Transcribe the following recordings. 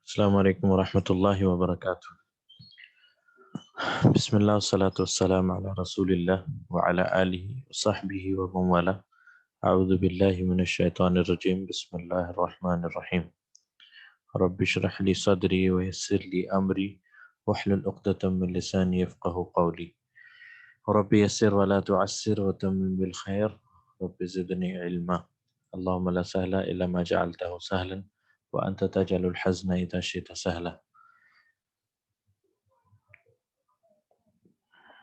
السلام علیکم ورحمۃ اللہ وبرکاتہ۔ بسم اللہ والصلاة والسلام علی رسول اللہ وعلی آلہ وصحبہ ومن والاه۔ اعوذ باللہ من الشیطان الرجیم، بسم اللہ الرحمن الرحیم۔ رب اشرح لی صدری ویسر لی امری واحلل عقدۃ من لسانی یفقهوا قولی۔ رب یسر ولا تعسر وتمم بالخیر، رب زدنی علما۔ اللهم لا سهل الا ما جعلته سهلا وانت تجعل الحزن اذا شئت سهلا۔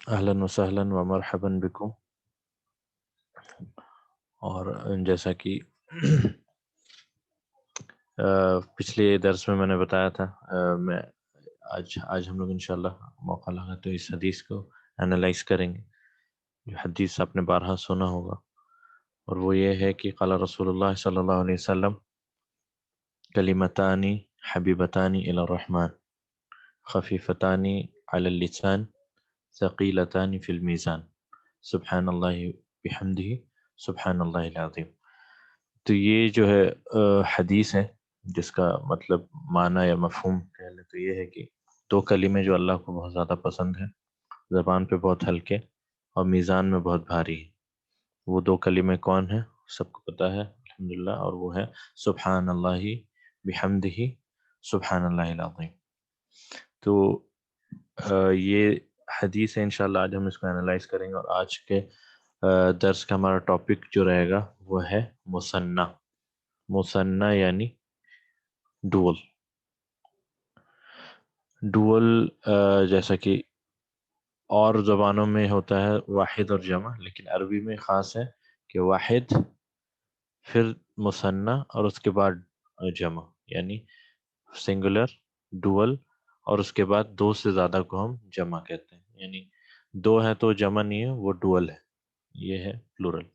اہلاً وسہلاً ومرحباً بکم۔ اور جیسا کہ پچھلے درس میں نے بتایا تھا، میں آج ہم لوگ انشاءاللہ موقع لگا تو اس حدیث کو انالائز کریں گے، جو حدیث آپ نے بارہا سنا ہوگا، اور وہ یہ ہے کہ قال رسول اللہ صلی اللہ علیہ وسلم کلمتان حبیبتان الی الرحمن خفیفتان علی اللسان ثقیلتان فی المیزان سبحان اللہ بحمدہ سبحان اللہ العظیم۔ تو یہ جو ہے حدیث ہے، جس کا مطلب معنی یا مفہوم کہہ لیں تو یہ ہے کہ دو کلمے جو اللہ کو بہت زیادہ پسند ہیں، زبان پہ بہت ہلکے اور میزان میں بہت بھاری ہیں، وہ دو کلمے کون ہیں سب کو پتہ ہے الحمدللہ، اور وہ ہے سبحان اللہ بحمدہ سبحان اللہ العظیم۔ تو یہ حدیث ہے، انشاءاللہ آج ہم اس کو انالائز کریں گے، اور آج کے درس کا ہمارا ٹاپک جو رہے گا وہ ہے مثنی۔ مثنی یعنی ڈول۔ ڈول جیسا کہ اور زبانوں میں ہوتا ہے واحد اور جمع، لیکن عربی میں خاص ہے کہ واحد پھر مثنی اور اس کے بعد جمع، یعنی سنگولر ڈول، اور اس کے بعد دو سے زیادہ کو ہم جمع کہتے ہیں، یعنی دو ہے تو جمع نہیں ہے، وہ ڈول ہے، یہ ہے پلورل۔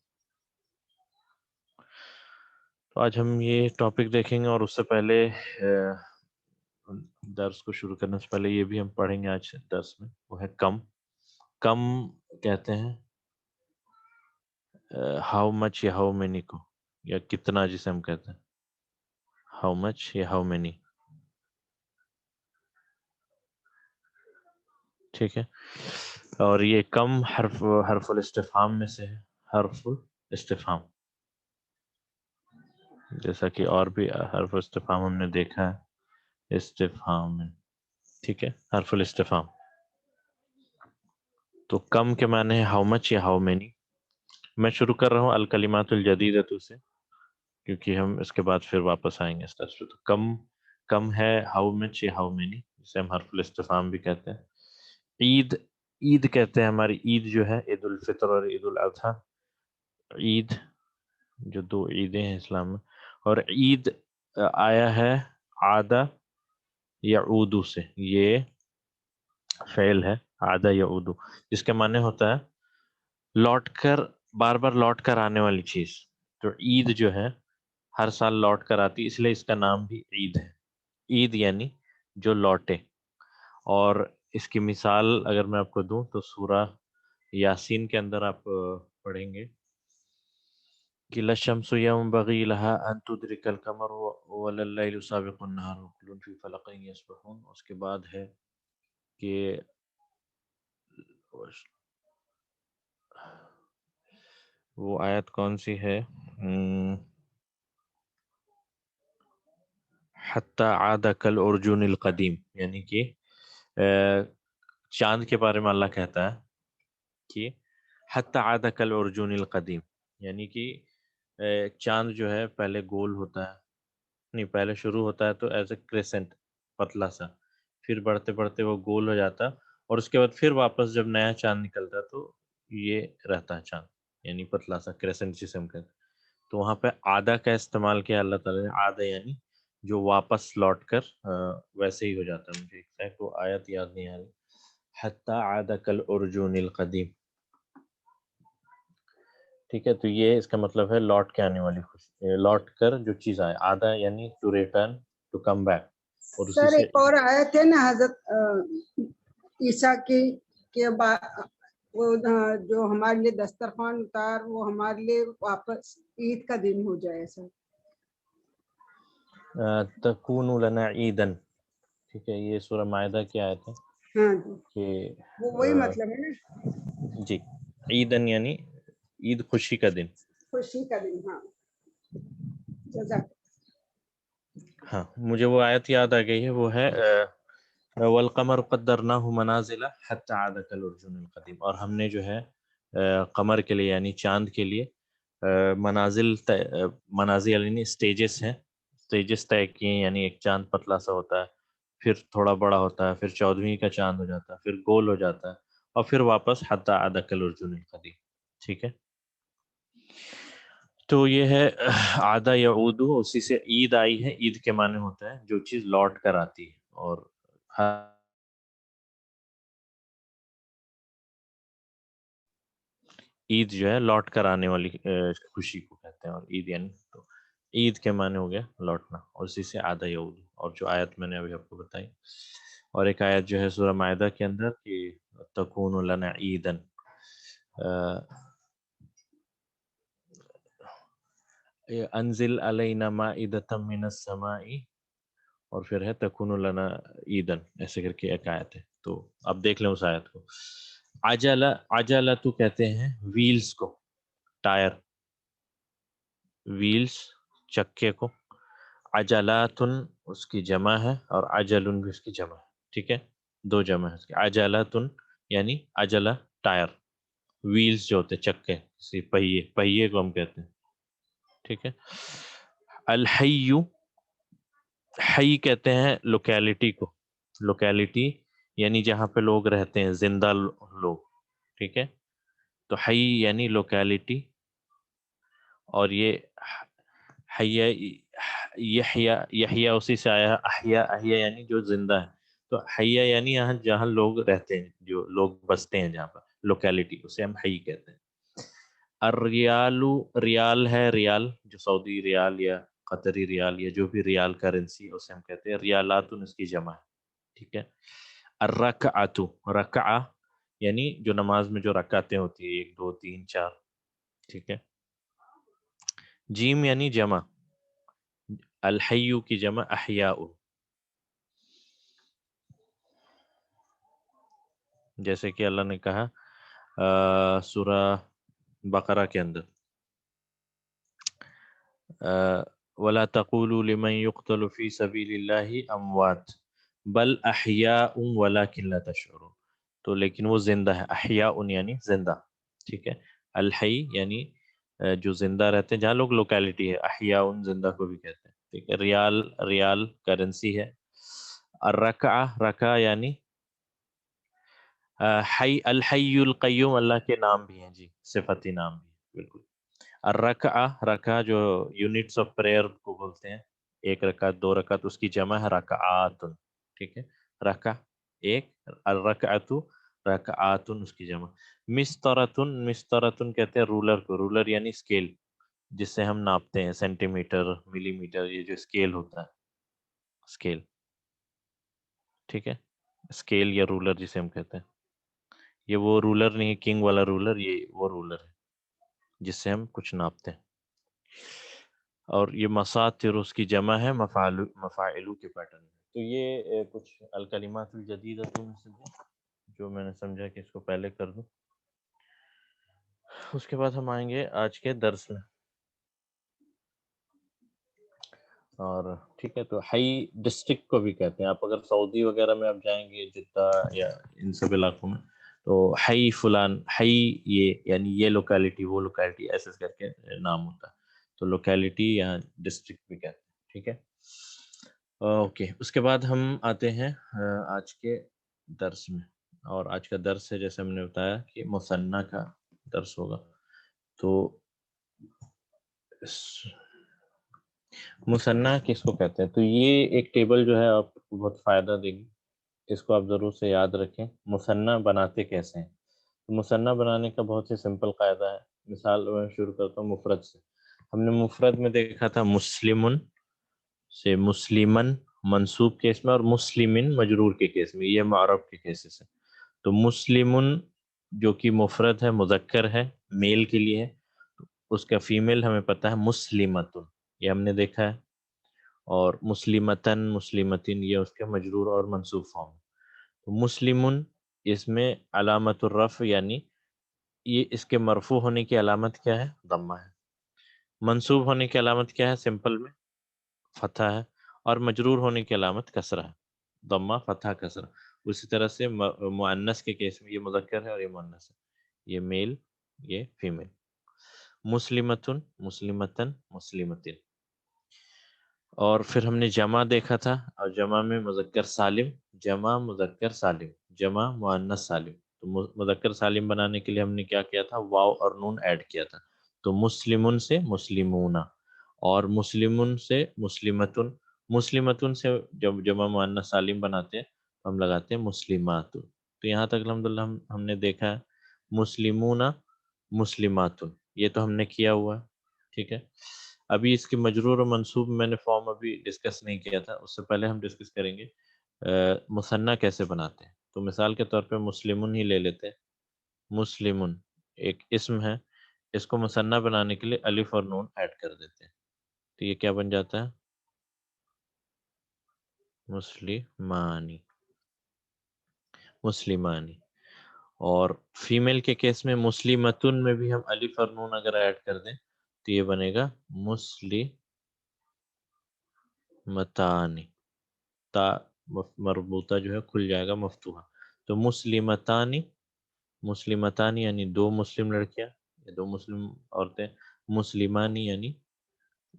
تو آج ہم یہ ٹاپک دیکھیں گے، اور اس سے پہلے درس کو شروع کرنے سے پہلے یہ بھی ہم پڑھیں گے آج درس میں، وہ ہے کم۔ کم کہتے ہیں ہاؤ مچ یا ہاؤ مینی کو، یا کتنا جسے ہم کہتے ہیں ہاؤ مچ یا ہاؤ مینی، ٹھیک ہے۔ اور یہ کم حرف الاستفہام میں سے ہے، حرف الاستفہام، جیسا کہ اور بھی حرف استفہام ہم نے دیکھا ہے استفہام میں، ٹھیک ہے، حرف الاستفہام۔ تو کم کے معنی ہے ہاؤ مچ یا ہاؤ مینی۔ میں شروع کر رہا ہوں الکلمات الجدیدۃ سے، کیونکہ ہم اس کے بعد پھر واپس آئیں گے اس درس پہ۔ تو کم ہے ہاؤ مچ یا ہاؤ مینی، جسے ہم حرف الاستفہام بھی کہتے ہیں۔ عید کہتے ہیں، ہماری عید جو ہے عید الفطر اور عید الاضحیٰ، عید جو دو عیدیں ہیں اسلام میں، اور عید آیا ہے عادہ یعودو سے، یہ فعل ہے عادہ یعودو، جس کے معنی ہوتا ہے لوٹ کر، بار بار لوٹ کر آنے والی چیز۔ تو عید جو ہے ہر سال لوٹ کر آتی، اس لیے اس کا نام بھی عید ہے۔ عید یعنی جو لوٹے۔ اور اس کی مثال اگر میں آپ کو دوں تو سورہ یاسین کے اندر آپ پڑھیں گے کہ لَلشَّمْسُ يَنبَغِي لَهَا أَن تُدْرِكَ الْقَمَرَ وَلَا اللَّيْلُ سَابِقُ النَّهَارِ وَكُلٌّ فِي فَلَكٍ يَسْبَحُونَ۔ اس کے بعد ہے کہ وہ آیت کون سی ہے، حتی عاد کالعرجون القدیم، یعنی کہ چاند کے بارے میں اللہ کہتا ہے کہ حتی عاد کالعرجون القدیم، یعنی کہ چاند جو ہے پہلے گول ہوتا ہے، نہیں پہلے شروع ہوتا ہے تو ایز اے کریسنٹ، پتلا سا، پھر بڑھتے بڑھتے وہ گول ہو جاتا، اور اس کے بعد پھر واپس جب نیا چاند نکلتا تو یہ رہتا ہے چاند، یعنی پتلا سا کریسنٹ جسے ہم کہتے ہیں۔ تو وہاں پہ آدھا کا استعمال کیا اللہ تعالیٰ نے، آدھا یعنی جو واپس لوٹ کر ویسے ہی ہو جاتا ہے۔ مجھے ایگزیکٹ وہ آیت یاد نہیں آ رہی، حتی عاد کالعرجون القدیم، ٹھیک ہے۔ تو یہ اس کا مطلب ہے لوٹ کے آنے والی خوشی، لوٹ کر جو چیز آئے، آدھا یعنی to return, to come back. اور اسی سر سے ایک اور آیت ہے نا حضرت عیسیٰ کی کہ وہ جو ہمارے لیے دسترخوان اتار، وہ ہمارے لیے واپس عید کا دن ہو جائے سر۔ تکون لنا عیدن، ٹھیک ہے، یہ سورہ مائدہ کی آیت ہے ہاں جی، کہ وہ وہی مطلب ہے نا، جی عیدن یعنی عید خوشی کا دن. خوشی کا دن. ہاں جزاک. ہاں مجھے وہ آیت یاد آ گئی ہے، وہ ہے والقمر قدرناہ منازل حتی عاد کالعرجون القدیم. اور ہم نے جو ہے قمر کے لیے یعنی چاند کے لیے منازل یعنی سٹیجز ہیں، سٹیجز طے کیے ہیں. یعنی ایک چاند پتلا سا ہوتا ہے، پھر تھوڑا بڑا ہوتا ہے، پھر 14ویں کا چاند ہو جاتا ہے، پھر گول ہو جاتا ہے، اور پھر واپس حتی عاد کالعرجون القدیم. ٹھیک ہے، تو یہ ہے عاد یعود، اسی سے عید آئی ہے. عید کے معنی ہوتا ہے جو چیز لوٹ کر آتی ہے، اور عید جو ہے لوٹ کر آنے والی خوشی کو کہتے ہیں. اور عید یعنی تو عید کے معنی ہو گیا لوٹنا، اور اسی سے عاد یعود. اور جو آیت میں نے ابھی آپ کو بتائی، اور ایک آیت جو ہے سورہ مائدہ کے اندر کہ تکون لنا عیدن، انزل علینا مائدۃ من السماء، اور پھر ہے تکون لنا عیدن، ایسے کر کے ایک آیت ہے. تو اب دیکھ لیں اس آیت کو. عجلہ تو کہتے ہیں ویلز کو، ٹائر، ویلز چکے کو. عجلاتن اس کی جمع ہے، اور عجلن بھی اس کی جمع ہے. ٹھیک ہے، دو جمع ہے اس کی. عجلاتن یعنی عجلہ ٹائر، ویلز جو ہوتے چکے، پہیے کو ہم کہتے ہیں. ٹھیک ہے. الحی، حی کہتے ہیں لوکیلٹی کو، لوکیلٹی یعنی جہاں پہ لوگ رہتے ہیں، زندہ لوگ. ٹھیک ہے، تو حی یعنی لوکیلٹی. اور یہ یحییٰ اسی سے آیا ہے. احیا یعنی جو زندہ ہے. تو حیا یعنی یہاں جہاں لوگ رہتے ہیں، جو لوگ بستے ہیں جہاں پر، لوکیلٹی، اسے ہم حی کہتے ہیں. الریال، ریال ہے، ریال جو سعودی ریال یا قطری ریال یا جو بھی ریال کرنسی، اسے ہم کہتے ہیں ریالات، اس کی جمع ہے. ٹھیک ہے. الرکعۃ، رکعہ یعنی جو نماز میں جو رکعتیں ہوتی ہیں، 1 2 3 4. ٹھیک ہے. جیم یعنی جمع، الحی کی جمع احیاء. جیسے کہ اللہ نے کہا سورہ بقرہ کے اندر وَلَا تَقُولُوا لِمَنْ يُقْتَلُ فِي سَبِيلِ اللَّهِ أَمْوَاتٌ بَلْ أَحْيَاءٌ وَلَكِنْ لَا تَشْعُرُونَ. تو لیکن وہ زندہ ہے، احیاء یعنی زندہ. ٹھیک ہے. الحی یعنی جو زندہ رہتے ہیں، جہاں لوگ لوکیلٹی ہے، احیاء زندہ کو بھی کہتے ہیں. ٹھیک ہے. ریال کرنسی ہے. الرکعہ، رکعہ یعنی الحی القیوم، اللہ کے نام بھی ہیں. جی صفتی نام بھی ہیں، بالکل. الرکعہ، رکعہ جو یونٹس آف پریئر کو بولتے ہیں، 1 رکعت 2 رکعت، اس کی جمع ہے رکعات. ٹھیک ہے. رکعہ ایک، الرکعۃ رکعات اس کی جمع. مسطرۃ، مسطرۃ کہتے ہیں رولر کو، رولر یعنی اسکیل جس سے ہم ناپتے ہیں، سینٹی میٹر، ملی میٹر، یہ جو اسکیل ہوتا ہے، اسکیل. ٹھیک ہے. اسکیل یا رولر جسے ہم کہتے ہیں. یہ وہ رولر نہیں ہے کنگ والا رولر، یہ وہ رولر ہے جس سے ہم کچھ ناپتے ہیں. اور یہ مساطر اس کی جمع ہے مفاعلو کے پیٹرن میں. تو یہ کچھ الکلمات الجدیدہ جو میں نے سمجھا کہ اس کو پہلے کر دوں. اس کے بعد ہم آئیں گے آج کے درس میں. اور ٹھیک ہے، تو حی ڈسٹرکٹ کو بھی کہتے ہیں. آپ اگر سعودی وغیرہ میں آپ جائیں گے، جدہ یا ان سب علاقوں میں، تو حی فلان، حی یہ یعنی یہ لوکیلٹی، وہ لوکیلٹی، ایسے کر کے نام ہوتا ہے. تو لوکیلٹی یا ڈسٹرکٹ بھی کہتے ہیں. ٹھیک ہے. اوکے. اس کے بعد ہم آتے ہیں آج کے درس میں. اور آج کا درس ہے، جیسے ہم نے بتایا کہ مثنیٰ کا درس ہوگا. تو مثنیٰ کس کو کہتے ہیں؟ تو یہ ایک ٹیبل جو ہے آپ کو بہت فائدہ دے گی، اس کو آپ ضرور سے یاد رکھیں. مثنیٰ بناتے کیسے ہیں؟ تو مثنیٰ بنانے کا بہت ہی سمپل قاعدہ ہے. مثال میں شروع کرتا ہوں مفرد سے. ہم نے مفرد میں دیکھا تھا مسلمن سے مسلمن منصوب کیس میں، اور مسلمن مجرور کے کیس میں، یہ معرب کے کیسز ہیں. تو مسلمن جو کہ مفرد ہے، مذکر ہے، میل کے لیے ہے، اس کا فیمیل ہمیں پتہ ہے مسلمتن، یہ ہم نے دیکھا ہے. اور مسلمتن مسلمتن یہ اس کے مجرور اور منصوب فارم. تو مسلمن اس میں علامت الرفع یعنی یہ اس کے مرفوع ہونے کی علامت کیا ہے؟ ضمہ ہے. منصوب ہونے کی علامت کیا ہے؟ سمپل میں فتح ہے. اور مجرور ہونے کی علامت کسرہ ہے. ضمہ فتح کسرہ. اسی طرح سے مؤنث کے کیس میں یہ مذکر ہے اور یہ مؤنث ہے، یہ میل یہ فیمیل. مسلمتن مسلمتن مسلمتن. اور پھر ہم نے جمع دیکھا تھا، اور جمع میں مذکر سالم، جمع مذکر سالم، جمع مؤنث سالم. تو مذکر سالم بنانے کے لیے ہم نے کیا کیا تھا؟ واو اور نون ایڈ کیا تھا. تو مسلمن سے مسلمون، اور مسلمن سے مسلمتن، مسلمتن سے جب جمع مؤنث سالم بناتے ہیں تو ہم لگاتے ہیں مسلمات. تو یہاں تک الحمدللہ ہم نے دیکھا ہے مسلمون مسلماتن، یہ تو ہم نے کیا ہوا ہے. ٹھیک ہے. ابھی اس کے مجرور و منصوب میں نے فارم ابھی ڈسکس نہیں کیا تھا، اس سے پہلے ہم ڈسکس کریں گے مثنیٰ کیسے بناتے ہیں. تو مثال کے طور پہ مسلمن ہی لے لیتے ہیں. مسلمن ایک اسم ہے، اس کو مثنیٰ بنانے کے لیے الف اور نون ایڈ کر دیتے ہیں. تو یہ کیا بن جاتا ہے؟ مسلمانی، مسلمانی. اور فیمیل کے کیس میں مسلمتن میں بھی ہم الف اور نون اگر ایڈ کر دیں تو یہ بنے گا مسلمتانی. تا مربوطہ جو ہے کھل جائے گا مفتوحہ. تو مسلمتانی، مسلمتانی یعنی دو مسلم لڑکیاں یا دو مسلم عورتیں، مسلمانی یعنی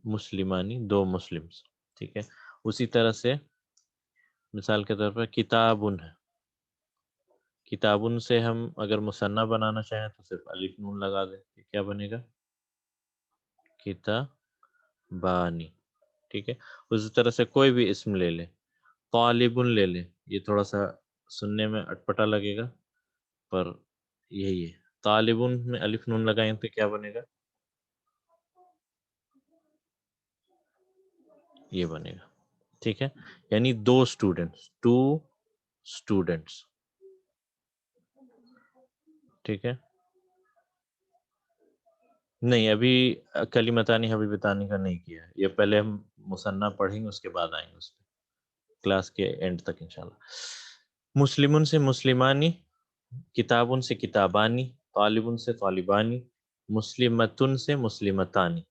مسلمانی دو مسلمز. ٹھیک ہے. اسی طرح سے مثال کے طور پر کتابن ہے، کتابن سے ہم اگر مثنیٰ بنانا چاہیں تو صرف الف نون لگا دیں، کیا بنے گا؟ کتابانی. ٹھیک ہے. اسی طرح سے کوئی بھی اسم لے لیں، طالبن لے لیں، یہ تھوڑا سا سننے میں اٹپٹا لگے گا پر یہی ہے. طالبن میں الف نون لگائیں تو کیا بنے گا؟ یہ بنے گا. ٹھیک ہے. یعنی دو اسٹوڈنٹس، ٹو اسٹوڈنٹس. ٹھیک ہے. نہیں ابھی کلمتانی حبیبتانی کا نہیں کیا ہے، یہ پہلے ہم مثنیٰ پڑھیں گے اس کے بعد آئیں گے اس پہ کلاس کے اینڈ تک انشاءاللہ. مسلمن سے مسلمانی، کتابن سے کتابانی، طالبن سے طالبانی، مسلمتن سے مسلمتانی.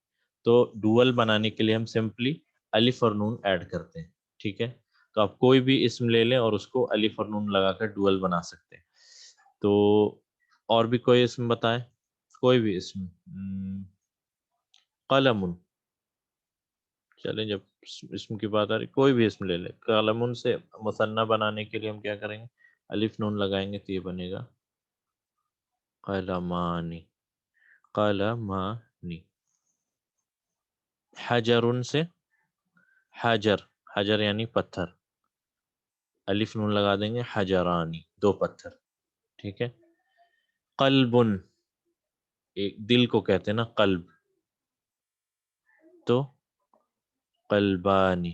تو ڈوول بنانے کے لیے ہم سمپلی الف اور نون ایڈ کرتے ہیں. ٹھیک ہے. تو آپ کوئی بھی اسم لے لیں اور اس کو الف اور نون لگا کر ڈوول بنا سکتے ہیں. تو اور بھی کوئی اسم بتائیں، کوئی بھی اسم. قلم، چلیں جب اسم کی بات آ رہی کوئی بھی اسم لے لیں. قلم سے مثنیٰ بنانے کے لیے ہم کیا کریں گے؟ الف نون لگائیں گے تو یہ بنے گا قلمانی، قلمانی. حجر سے حجر، حجر یعنی پتھر، الف نون لگا دیں گے حجرانی، دو پتھر. ٹھیک ہے. قلب، ایک دل کو کہتے ہیں نا قلب، تو قلبانی،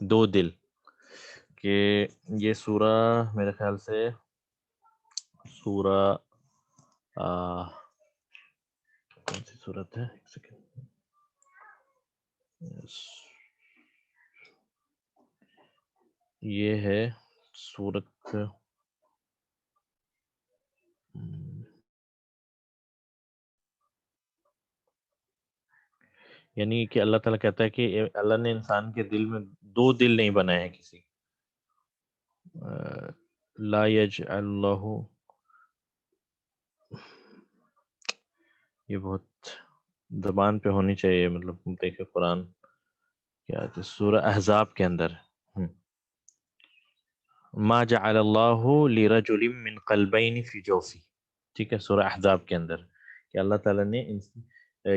دو دل. کہ یہ سورہ میرے خیال سے سورہ کون سی سورت ہے؟ ایک سیکنڈ. یہ ہے سورت یعنی کہ اللہ تعالیٰ کہتا ہے کہ اللہ نے انسان کے دل میں دو دل نہیں بنائے ہیں کسی. لا یجعل اللہ، یہ بہت زبان پہ ہونی چاہیے، مطلب دیکھیں قرآن کیا ہے سورہ احزاب کے اندر. ما جعل اللہ لرجل من قلبین فی جوفی. ٹھیک ہے. سورہ احزاب کے اندر کہ اللہ تعالیٰ نے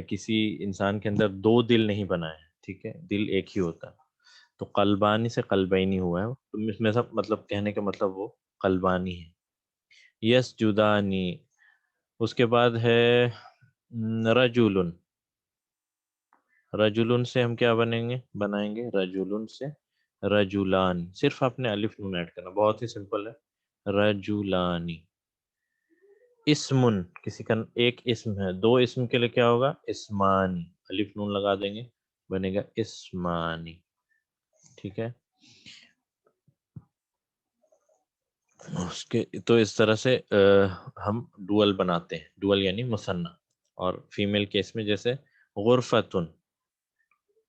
کسی انسان کے اندر دو دل نہیں بنائے. ٹھیک ہے. دل ایک ہی ہوتا ہے. تو قلبانی سے قلبینی ہوا ہے، تو اس میں سب مطلب کہنے کا مطلب وہ قلبانی ہے. یس جدانی. اس کے بعد ہے رجولن، رجولن سے ہم کیا بنائیں گے رجولن سے رجولان. صرف آپ نے الف نون ایڈ کرنا، بہت ہی سمپل ہے. رجولانی. اسمن، کسی کا ایک اسم ہے، دو اسم کے لیے کیا ہوگا؟ اسمانی، الف نون لگا دیں گے بنے گا اسمانی. ٹھیک ہے. اس کے تو اس طرح سے ہم ڈوئل بناتے ہیں. ڈوئل یعنی مثنیٰ. اور فیمیل کیس میں جیسے غرفتن.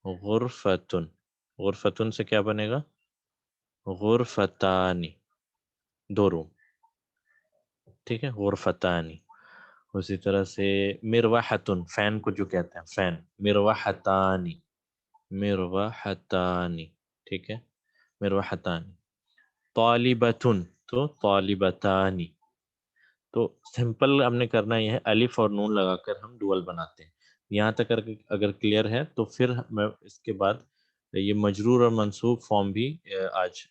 غرفتن. غرفتن سے کیا بنے گا؟ غرفتانی. 2 روم. ٹھیک ہے. غرفتانی. اسی طرح سے مروحتن، فین کو جو کہتے ہیں فین. مروحتانی. مروحتانی. ٹھیک ہے. مروحتانی. طالبتن تو طالبتانی. تو سمپل ہم نے کرنا یہ ہے الف اور نون لگا کر ہم ڈوئل بناتے ہیں. یہاں تک اگر کلیئر ہے تو پھر میں اس کے بعد یہ مجرور اور منصوب فارم بھی آج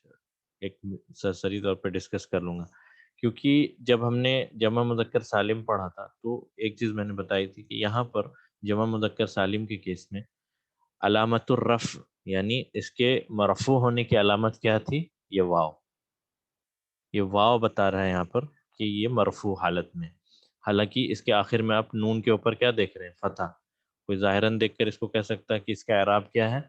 ایک سرسری طور پہ ڈسکس کر لوں گا. کیونکہ جب ہم نے جمع مذکر سالم پڑھا تھا تو ایک چیز میں نے بتائی تھی کہ یہاں پر جمع مذکر سالم کے کیس میں علامت الرفع یعنی اس کے مرفوع ہونے کی علامت کیا تھی؟ یہ واو. یہ واو بتا رہا ہے یہاں پر کہ یہ مرفوع حالت میں. حالانکہ اس کے آخر میں آپ نون کے اوپر کیا دیکھ رہے ہیں؟ فتح. کوئی ظاہراً دیکھ کر اس کو کہہ سکتا ہے کہ اس کا اعراب کیا ہے؟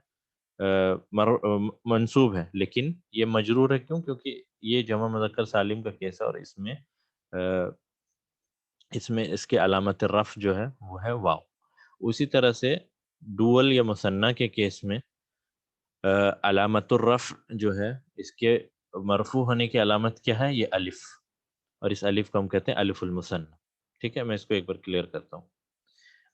منصوب ہے. لیکن یہ مجرور ہے. کیوں؟ کیونکہ یہ جمع مذکر سالم کا کیس ہے اور اس میں اس کے علامت رفع جو ہے وہ ہے واو. اسی طرح سے ڈوئل یا مثنیٰ کے کیس میں علامت الرفع جو ہے اس کے مرفوع ہونے کی علامت کیا ہے؟ یہ الف. اور اس الف کو ہم کہتے ہیں الف المثنیٰ. ٹھیک ہے. میں اس کو ایک بار کلیئر کرتا ہوں.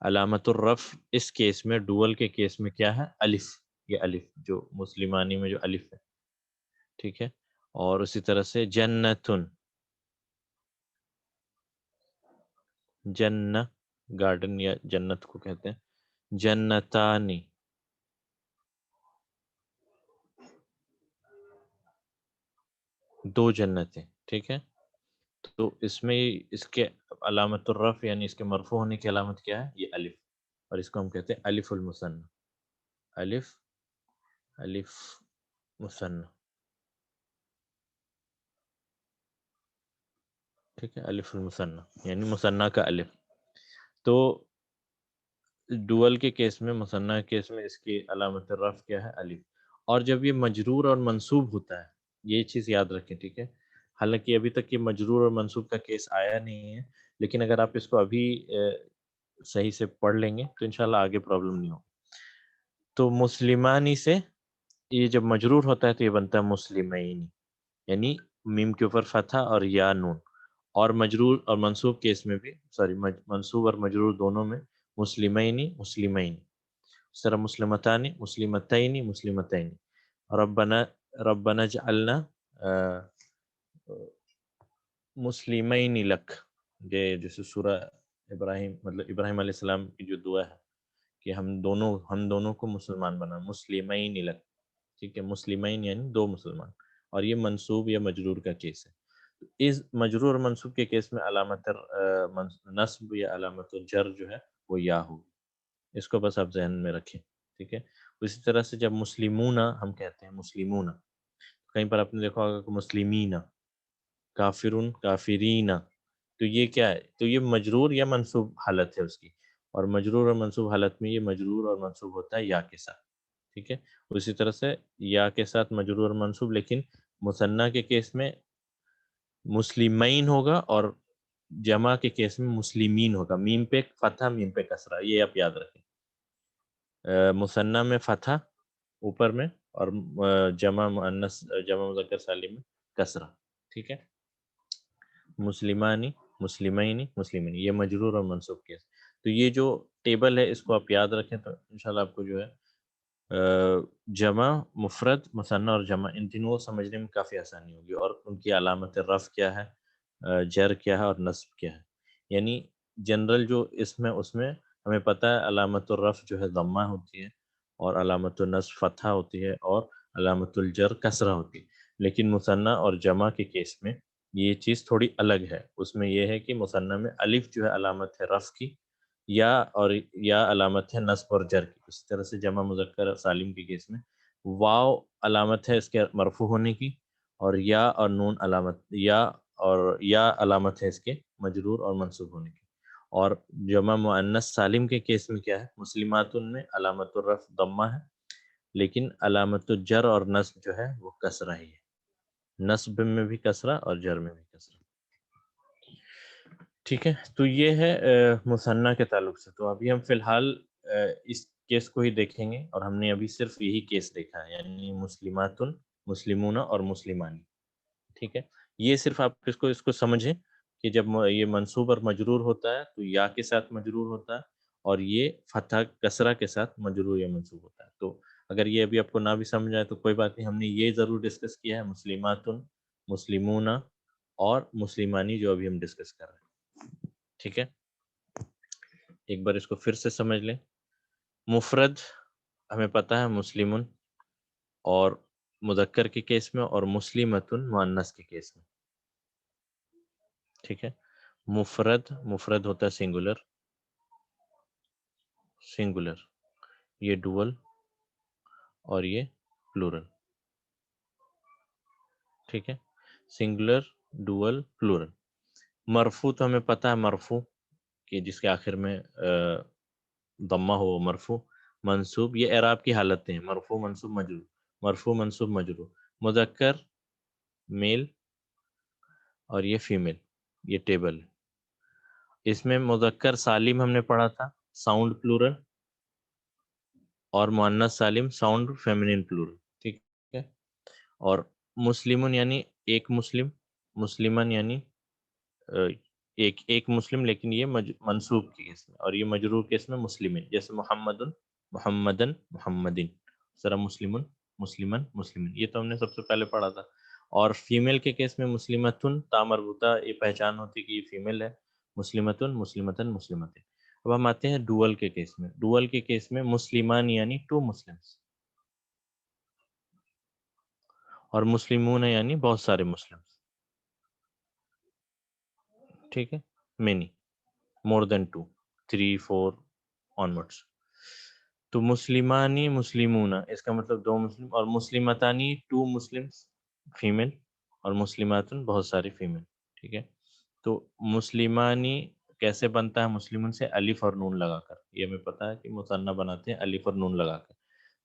علامت الرفع اس کیس میں ڈوئل کے کیس میں کیا ہے؟ الف. یہ الف جو مسلمانی میں جو الف ہے. ٹھیک ہے. اور اسی طرح سے جنتن. جنہ گارڈن یا جنت کو کہتے ہیں. جنتانی. دو جنتیں. ٹھیک ہے. تو اس میں اس کے علامت الرفع یعنی اس کے مرفوع ہونے کی علامت کیا ہے؟ یہ الف. اور اس کو ہم کہتے ہیں الف المثنیٰ. الف مثنیٰ. ٹھیک ہے. الف المثنیٰ یعنی مثنیٰ کا الف. تو ڈوئل کے کیس میں مثنیٰ کیس میں اس کی علامت رفع کیا ہے؟ الف. اور جب یہ مجرور اور منصوب ہوتا ہے یہ چیز یاد رکھیں. ٹھیک ہے. حالانکہ ابھی تک یہ مجرور اور منصوب کا کیس آیا نہیں ہے لیکن اگر آپ اس کو ابھی صحیح سے پڑھ لیں گے تو انشاءاللہ آگے پرابلم نہیں ہوگی. تو مسلمانی سے یہ جب مجرور ہوتا ہے تو یہ بنتا ہے مسلمین یعنی میم کے اوپر فتح اور یا نون. اور مجرور اور منصوب کیس میں بھی منصوب اور مجرور دونوں میں مسلمین. اس طرح مسلمتانی مسلمتین مسلمتین. ربنا اجعلنا مسلمین لک. یہ جیسے سورہ ابراہیم مطلب ابراہیم علیہ السلام کی جو دعا ہے کہ ہم دونوں کو مسلمان بنا. مسلمین لک. ٹھیک ہے. مسلمین یعنی 2 مسلمان. اور یہ منصوب یا مجرور کا کیس ہے. اس مجرور اور منصوب کے کیس میں علامت نصب یا علامت الجر جو ہے وہ یا ہوگی. اس کو بس آپ ذہن میں رکھیں. ٹھیک ہے. اسی طرح سے جب مسلمون ہم کہتے ہیں مسلمون کہیں پر آپ نے دیکھا ہوگا کہ مسلمین کافرون کافرین. تو یہ کیا ہے؟ تو یہ مجرور یا منصوب حالت ہے اس کی. اور مجرور اور منصوب حالت میں یہ مجرور اور منصوب ہوتا ہے یا کے ساتھ. ٹھیک ہے. اسی طرح سے یا کے ساتھ مجرور اور منصوب لیکن مثنیٰ کے کیس میں مسلمین ہوگا اور جمع کے کیس میں مسلمین ہوگا. میم پہ فتح میم پہ کسرہ. یہ آپ یاد رکھیں. مثنیٰ میں فتح اوپر میں اور جمع مذکر سالم میں کسرہ. ٹھیک ہے. مسلمانی مسلمین مسلمین یہ مجرور اور منصوب کیس. تو یہ جو ٹیبل ہے اس کو آپ یاد رکھیں تو انشاءاللہ آپ کو جو ہے جمع مفرد مثنیٰ اور جمع ان تینوں کو سمجھنے میں کافی آسانی ہوگی. اور ان کی علامت رفع کیا ہے، جر کیا ہے اور نصب کیا ہے. یعنی جنرل جو اس میں ہمیں پتہ ہے علامت الرفع جو ہے ضمہ ہوتی ہے اور علامت النصب فتحہ ہوتی ہے اور علامت الجر کسرہ ہوتی ہے. لیکن مثنیٰ اور جمع کے کیس میں یہ چیز تھوڑی الگ ہے. اس میں یہ ہے کہ مثنیٰ میں الف جو ہے علامت ہے رفع کی یا علامت ہے نصب اور جر کی. اسی طرح سے جمع مذکر سالم کے کیس میں واو علامت ہے اس کے مرفوع ہونے کی اور یا اور نون علامت یا علامت ہے اس کے مجرور اور منصوب ہونے کی. اور جمع مؤنث سالم کے کیس میں کیا ہے؟ مسلمات میں علامت الرفع ضمہ ہے، لیکن علامت الجر اور نصب جو ہے وہ کسرہ ہی ہے، نصب میں بھی کسرہ اور جر میں بھی کسرہ. ٹھیک ہے، تو یہ ہے مثنیٰ کے تعلق سے. تو ابھی ہم فی الحال اس کیس کو ہی دیکھیں گے، اور ہم نے ابھی صرف یہی کیس دیکھا ہے، یعنی مسلمات، مسلمون اور مسلمانی. ٹھیک ہے، یہ صرف آپ اس کو سمجھیں کہ جب یہ منصوب اور مجرور ہوتا ہے تو یا کے ساتھ مجرور ہوتا ہے، اور یہ فتح کسرہ کے ساتھ مجرور یا منصوب ہوتا ہے. تو اگر یہ ابھی آپ کو نہ بھی سمجھ آئے تو کوئی بات نہیں، ہم نے یہ ضرور ڈسکس کیا ہے مسلمات، مسلمون اور مسلمانی جو ابھی ہم ڈسکس کر رہے ہیں. ٹھیک ہے، ایک بار اس کو پھر سے سمجھ لیں. مفرد ہمیں پتہ ہے مسلمن اور مذکر کے کیس میں، اور مسلمتن مؤنث کے کیس میں. ٹھیک ہے، مفرد ہوتا ہے سنگولر، یہ ڈوول اور یہ پلورل. ٹھیک ہے، سنگولر، ڈوول، پلورل. مرفوع تو ہمیں پتہ ہے مرفوع کہ جس کے آخر میں ضمہ ہو مرفوع. منصوب یہ اعراب کی حالتیں ہیں، مرفوع منصوب مجرور، مرفوع منصوب مجرور. مذکر میل اور یہ فیمیل، یہ ٹیبل ہے. اس میں مذکر سالم ہم نے پڑھا تھا ساؤنڈ پلورل، اور مؤنث سالم ساؤنڈ فیمینن پلورل. ٹھیک ہے، اور مسلمن یعنی ایک مسلم، مسلمن یعنی ایک مسلم، لیکن یہ منصوب کی کیس میں، اور یہ مجرور کیس میں مسلمین، جیسے محمدن محمدین، اس طرح مسلمن مسلمین، یہ تو ہم نے سب سے پہلے پڑھا تھا. اور فیمیل کے کیس میں مسلمتن تا مربوطہ، یہ پہچان ہوتی کہ یہ فیمیل ہے، مسلمتن مسلمتین. اب ہم آتے ہیں ڈوول کے کیس میں. ڈوول کے کیس میں مسلمان یعنی ٹو مسلمس، اور مسلمون یعنی بہت سارے مسلمس. ٹھیک ہے، مینی، مور دین 2، 3، 4 آنورڈس. تو مسلمانی مسلمون، اس کا مطلب دو مسلم، اور مسلمتانی 2 مسلمس فیمیل، اور مسلماتن بہت ساری فیمیل. ٹھیک ہے، تو مسلمانی کیسے بنتا ہے؟ مسلمون سے الف اور نون لگا کر. یہ ہمیں پتہ ہے کہ مثنیٰ بناتے ہیں الف اور نون لگا کر.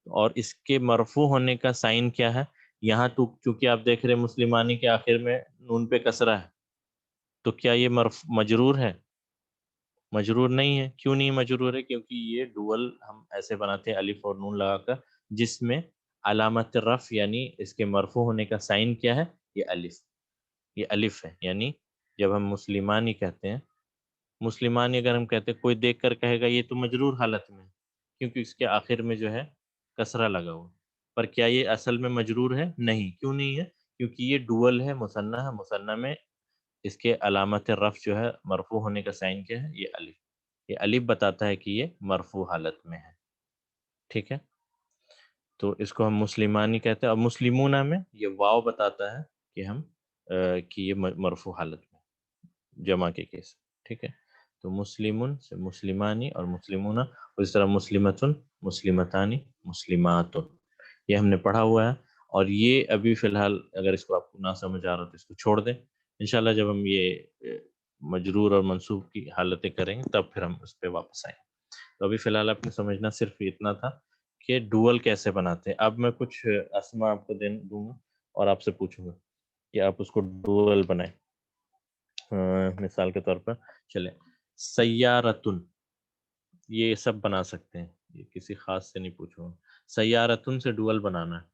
اور اس کے مرفوع ہونے کا سائن کیا ہے؟ یہاں تو چونکہ آپ دیکھ رہے مسلمانی کے آخر میں نون پہ کسرہ ہے، تو کیا یہ مجرور ہے؟ مجرور نہیں ہے. کیوں نہیں مجرور ہے؟ کیونکہ یہ ڈوول ہم ایسے بناتے ہیں الف اور نون لگا کر، جس میں علامت رفع یعنی اس کے مرفوع ہونے کا سائن کیا ہے؟ یہ الف ہے. یعنی جب ہم مسلمانی کہتے ہیں، مسلمانی اگر ہم کہتے ہیں، کوئی دیکھ کر کہے گا یہ تو مجرور حالت میں ہے، کیونکہ اس کے آخر میں جو ہے کسرہ لگا ہوا. پر کیا یہ اصل میں مجرور ہے؟ نہیں. کیوں نہیں ہے؟ کیونکہ یہ ڈوول ہے، مثنیٰ ہے. مثنیٰ میں اس کے علامت رفع جو ہے مرفوع ہونے کا سائن کیا ہے؟ یہ الف. یہ الف بتاتا ہے کہ یہ مرفوع حالت میں ہے. ٹھیک ہے، تو اس کو ہم مسلمانی کہتے ہیں. اور مسلمونہ میں یہ واو بتاتا ہے کہ ہم کہ یہ مرفوع حالت میں، جمع کے کیس. ٹھیک ہے، تو مسلمون سے مسلمانی اور مسلمونہ، اور اس طرح مسلمتن مسلمتانی مسلماتن، یہ ہم نے پڑھا ہوا ہے. اور یہ ابھی فی الحال اگر اس کو آپ کو نہ سمجھ آ رہا تو اس کو چھوڑ دیں. انشاءاللہ جب ہم یہ مجرور اور منصوب کی حالتیں کریں گے تب پھر ہم اس پہ واپس آئیں. تو ابھی فی الحال آپ نے سمجھنا صرف اتنا تھا کہ ڈوول کیسے بناتے ہیں. اب میں کچھ اسما آپ کو دوں گا اور آپ سے پوچھوں گا کہ آپ اس کو ڈوول بنائیں. مثال کے طور پر چلیں، سیارتن، یہ سب بنا سکتے ہیں، یہ کسی خاص سے نہیں پوچھوں گا. سیارتن سے ڈوول بنانا ہے،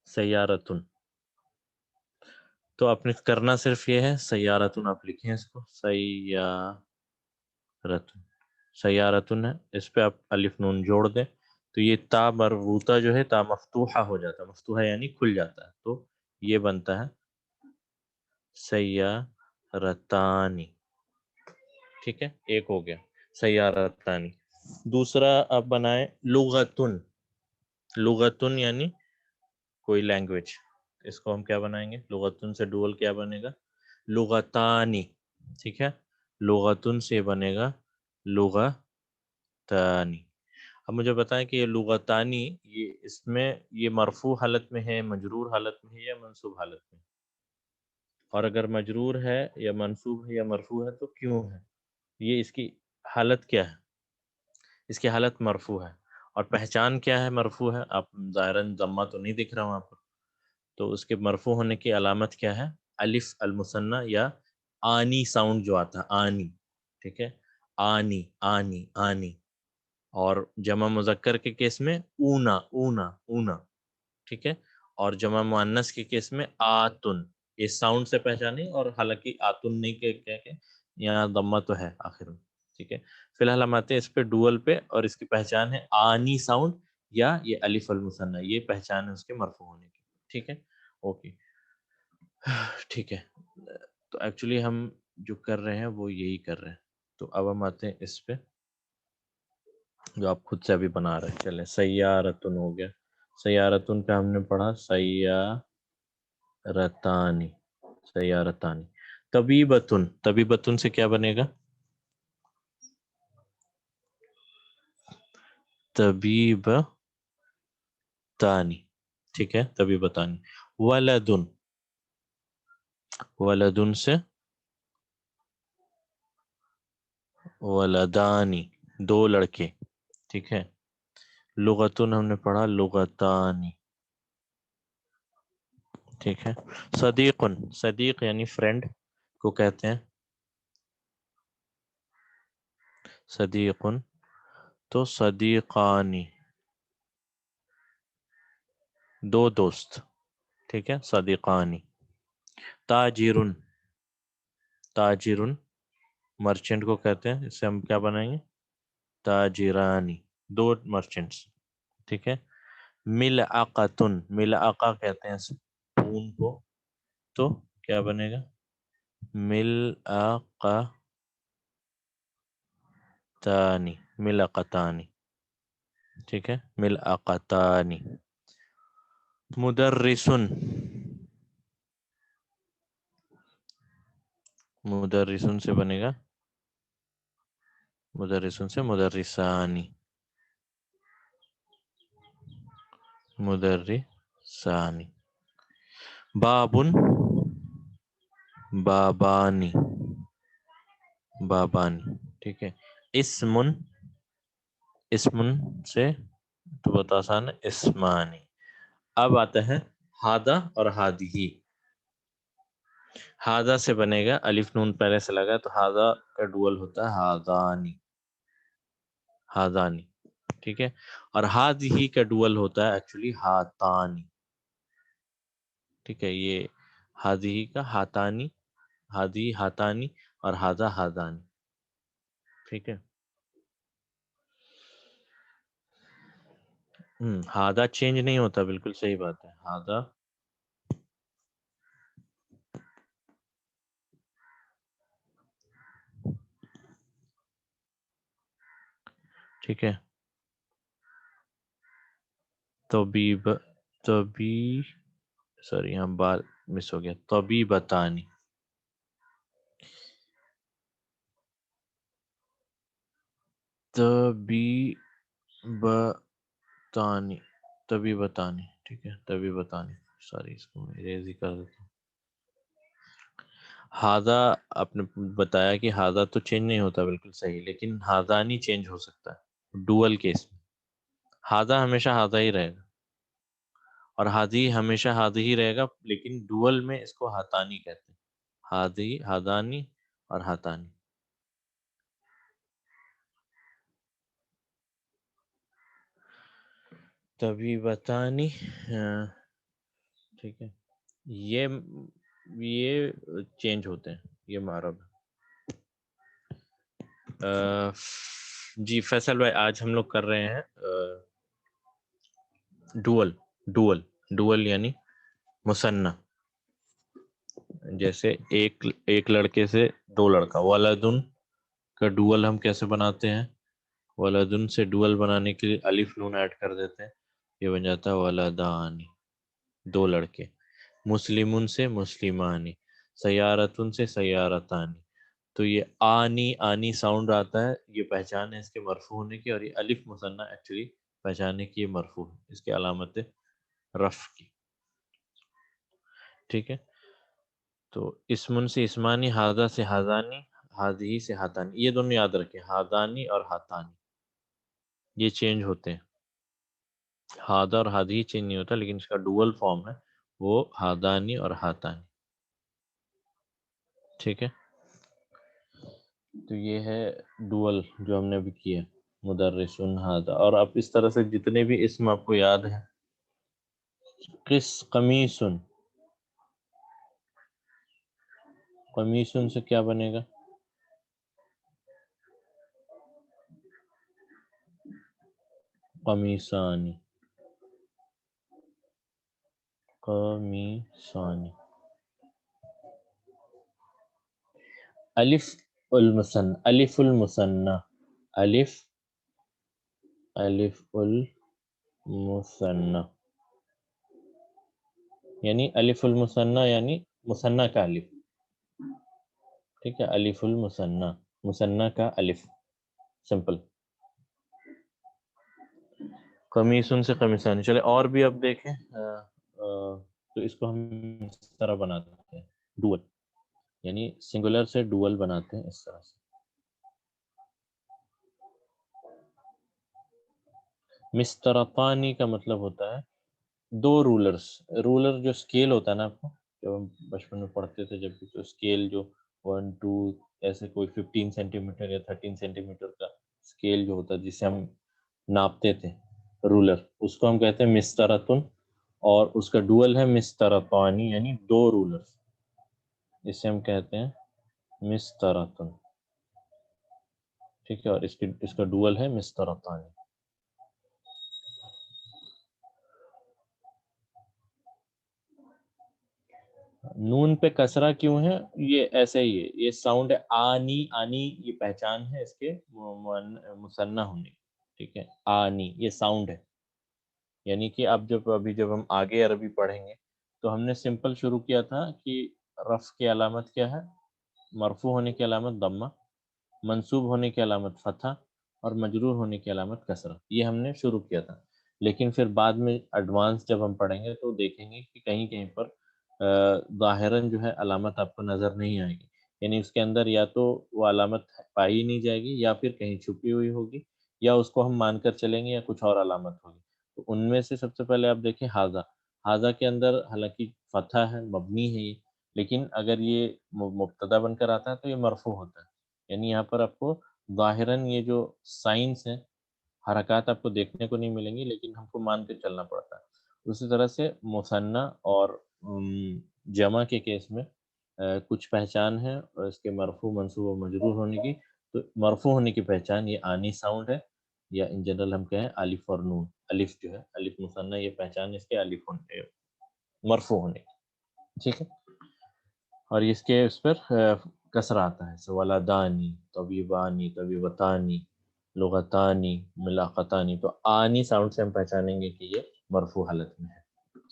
سیارتن. تو آپ نے کرنا صرف یہ ہے، سیارتن آپ لکھیں اس کو، سیارتن ہے، اس پہ آپ الف نون جوڑ دیں تو یہ تا مربوطہ جو ہے تا مفتوحہ ہو جاتا ہے. مفتوحہ یعنی کھل جاتا ہے، تو یہ بنتا ہے سیارتانی. ٹھیک ہے، ایک ہو گیا سیارتانی. دوسرا آپ بنائیں لغتن. لغتن یعنی کوئی لینگویج. اس کو ہم کیا بنائیں گے؟ لغتن سے ڈوول کیا بنے گا؟ لغتانی. ٹھیک ہے، لغتن سے بنے گا لغتانی. اب مجھے بتائیں کہ یہ لغتانی، یہ اس میں یہ مرفوع حالت میں ہے، مجرور حالت میں ہے، یا منصوب حالت میں؟ اور اگر مجرور ہے یا منصوب ہے یا مرفوع ہے تو کیوں ہے؟ یہ اس کی حالت کیا ہے؟ اس کی حالت مرفوع ہے. اور پہچان کیا ہے مرفوع ہے؟ آپ ظاہراً ضمہ تو نہیں دکھ رہا وہاں پر، تو اس کے مرفوع ہونے کی علامت کیا ہے؟ الف المثنیٰ یا آنی ساؤنڈ جو آتا ہے، آنی. ٹھیک ہے، آنی آنی آنی. اور جمع مذکر کے کیس میں اونا اونا اونا. ٹھیک ہے، اور جمع مؤنث کے کیس میں آتن. یہ ساؤنڈ سے پہچانی، اور حالانکہ آتن نہیں کہ یہاں ضمہ تو ہے آخر میں. ٹھیک ہے، فی الحال ہم آتے ہیں اس پہ ڈوول پہ، اور اس کی پہچان ہے آنی ساؤنڈ یا یہ الف المثنیٰ، یہ پہچان ہے اس کے مرفوع ہونے کی. ٹھیک ہے، اوکے. ٹھیک ہے، تو ایکچولی ہم جو کر رہے ہیں وہ یہی کر رہے ہیں. تو اب ہم آتے ہیں اس پہ جو آپ خود سے ابھی بنا رہے ہیں. چلیں، سیارتن ہو گیا. سیارتن پہ ہم نے پڑھا سیارتانی سیارتانی. طبیبتن، طبیبتن سے کیا بنے گا؟ طبیبتانی. ٹھیک ہے، طبیبتانی. ولدن، ولدن سے ولدانی، دو لڑکے. ٹھیک ہے. لغتن ہم نے پڑھا لغتانی. ٹھیک ہے. صدیقن، صدیق یعنی فرینڈ کو کہتے ہیں صدیقن. تو صدیقانی، دو دوست. ٹھیک ہے، صدیقانی. تاجرن، تاجرن مرچنٹ کو کہتے ہیں، اس سے ہم کیا بنائیں گے؟ تاجرانی، دو مرچنٹس. ٹھیک ہے. ملعقتن، ملعقہ کہتے ہیں اسپون کو، تو کیا بنے گا؟ ملعقتانی، ملعقتانی. ٹھیک ہے، ملعقتانی. مدرسن، مدرسن سے بنے گا، مدرسن سے مدرسانی، مدرسانی. بابن، بابانی، بابانی. ٹھیک ہے. اسمن، اسمن سے تو بہت آسان ہے، اسمانی. اب آتا ہے ہادہ اور ہادی. ہادہ سے بنے گا، الف نون پہلے سے لگا تو ہادہ کا ڈوول ہوتا ہے ہادانی، ہادانی. ٹھیک ہے. اور ہادی کا ڈوول ہوتا ہے ایکچولی ہاتانی. ٹھیک ہے، یہ ہادی کا ہاتانی، ہادی ہاتانی، اور ہادہ ہادانی. ٹھیک ہے. ہادہ چینج نہیں ہوتا، بالکل صحیح بات ہے، ہادہ. ٹھیک ہے. طبیب، سوری یہاں بال مس ہو گیا. طبیبتانی، طبیبتانی، طبیبتانی. ٹھیک ہے، طبیبتانی. سوری، اس کو میں ریز ہی کر دیتا ہوں. ہادہ آپ نے بتایا کہ ہادہ تو چینج نہیں ہوتا، بالکل صحیح، لیکن ہادانی چینج ہو سکتا ہے ڈوول کیس میں. ہادہ ہمیشہ ہادہ ہی رہے گا، اور ہادی ہمیشہ ہادی ہی رہے گا، لیکن ڈوول میں اس کو ہاتانی کہتے ہیں. ہادی، ہادانی اور ہاتانی. طبیبتانی. ٹھیک ہے، یہ چینج ہوتے ہیں، یہ معرب ہے. جی فیصل بھائی، آج ہم لوگ کر رہے ہیں ڈوول. ڈوول، ڈوول یعنی مثنیٰ. جیسے ایک لڑکے سے دو لڑکا. ولدن کا ڈوول ہم کیسے بناتے ہیں؟ ولدن سے ڈوول بنانے کے لیے الف نون ایڈ کر دیتے ہیں، یہ بن جاتا ہے ولدانی، دو لڑکے. مسلمن سے مسلمانی، سیارتن سے سیارتانی. تو یہ آنی، آنی ساؤنڈ آتا ہے، یہ پہچان ہے اس کے مرفوع ہونے کی، اور یہ الف مثنیٰ ایکچولی پہچان ہے کہ یہ مرفوع ہے، اس کی علامت رفع کی. ٹھیک ہے. تو اسمن سے اسمانی، ہادہ سے ہادانی، ہادی سے ہاتانی، یہ دونوں یاد رکھیں، ہادانی اور ہاتانی یہ چینج ہوتے ہیں. ہادہ اور ہادی چینج نہیں ہوتا، لیکن اس کا ڈوول فارم ہے وہ ہادانی اور ہاتانی. ٹھیک ہے، تو یہ ہے ڈوول جو ہم نے ابھی کیا، مدرسن ہادہ. اور اب اس طرح سے جتنے بھی اسم آپ کو یاد ہیں، قمیصن، قمیصن سے کیا بنے گا؟ قمیصانی، قمیصانی. الف المثنى، الف المثنى، الف المثنى، یعنی الف المثنى یعنی مثنیٰ کا الف. ٹھیک ہے، الف المثنى، مثنیٰ کا الف، سمپل. قمیصن سے قمیصانی. چلے اور بھی اب دیکھیں، تو اس کو ہم اس طرح بناتے ہیں ڈوول، یعنی سنگولر سے ڈوول بناتے ہیں اس طرح سے. مسترطانی کا مطلب ہوتا ہے دو رولرز. رولر جو اسکیل ہوتا ہے نا، آپ کو جب ہم بچپن میں پڑھتے تھے، جب بھی تو اسکیل جو 1 2 ایسے کوئی 15 سینٹی میٹر یا 13 سینٹی میٹر کا اسکیل جو ہوتا ہے جسے ہم ناپتے تھے، رولر، اس کو ہم کہتے ہیں مسترطن. اور اس کا ڈوول ہے مسترطانی، یعنی دو رولرز، اسے ہم کہتے ہیں مسترطن. ٹھیک ہے، اور اس کا ڈوول ہے مسترطانی. نون پہ کسرہ کیوں ہے؟ یہ ایسے ہی ہے، یہ ساؤنڈ ہے آنی. آنی یہ پہچان ہے اس کے مثنیٰ ہونے کی. ٹھیک ہے، آنی یہ ساؤنڈ ہے. یعنی کہ اب جب ہم آگے عربی پڑھیں گے تو ہم نے سمپل شروع کیا تھا کہ رفع کی علامت کیا ہے؟ مرفوع ہونے کی علامت ضمہ، منصوب ہونے کی علامت فتحہ، اور مجرور ہونے کی علامت کسرہ. یہ ہم نے شروع کیا تھا. لیکن پھر بعد میں ایڈوانس جب ہم پڑھیں گے تو دیکھیں گے کہ کہیں کہیں پر ظاہراً جو ہے علامت آپ کو نظر نہیں آئے گی. یعنی اس کے اندر یا تو وہ علامت پائی نہیں جائے گی، یا پھر کہیں چھپی ہوئی ہوگی، یا اس کو ہم مان کر چلیں گے، یا کچھ اور علامت ہوگی. تو ان میں سے سب سے پہلے آپ دیکھیں حاذا. حاذا کے اندر حالانکہ فتحہ ہے، مبنی ہے یہ، لیکن اگر یہ مبتدا بن کر آتا ہے تو یہ مرفوع ہوتا ہے. یعنی یہاں پر آپ کو ظاہراً یہ جو سائنس ہیں، حرکات آپ کو دیکھنے کو نہیں ملیں گی، لیکن ہم کو مان کے چلنا پڑتا ہے. اسی طرح سے مثنیٰ اور جمع کے کیس میں کچھ پہچان ہے اور اس کے مرفوع، منصوب و مجرور ہونے کی. تو مرفوع ہونے کی پہچان یہ آنی ساؤنڈ ہے، یا ان جنرل ہم کہیں الف اور نون. الف جو ہے، الف مثنیٰ، یہ پہچان اس کے الف ہونے، مرفوع ہونے کی. ٹھیک ہے، اور اس کے اس پر کسرہ آتا ہے، ولدانی، طبیبانی، طبیبتانی، لغتانی، ملاقتانی. تو آنی ساؤنڈ سے ہم پہچانیں گے کہ یہ مرفوع حالت میں ہے.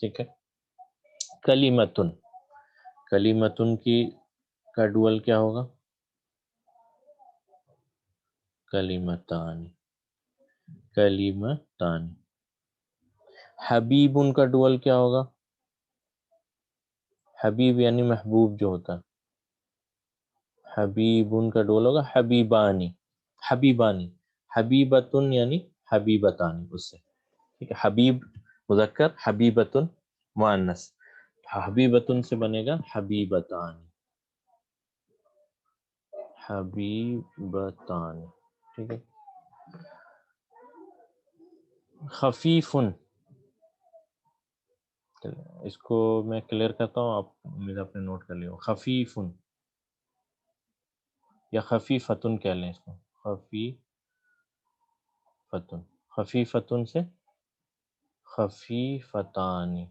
ٹھیک ہے. کلیمتن، کلیمتن کی کا ڈوول کیا ہوگا؟ کلیمتانی، کلیمتانی. حبیب کا ڈوول کیا ہوگا؟ حبیب یعنی محبوب جو ہوتا ہے، حبیب کا ڈوول ہوگا حبیبانی. حبیبانی. حبیبتن یعنی حبیبتانی اس سے. ٹھیک ہے، حبیب مذکر، حبیبتن مؤنث. حبیبتن سے بنے گا حبیبتانی، حبیبتانی. ٹھیک ہے. خفیفن، اس کو میں کلیئر کرتا ہوں، آپ امید آپ نے نوٹ کر لیا. خفیفن یا خفیفتن کہہ لیں اس کو، خفیفتن. خفیفتن سے خفیفتانی،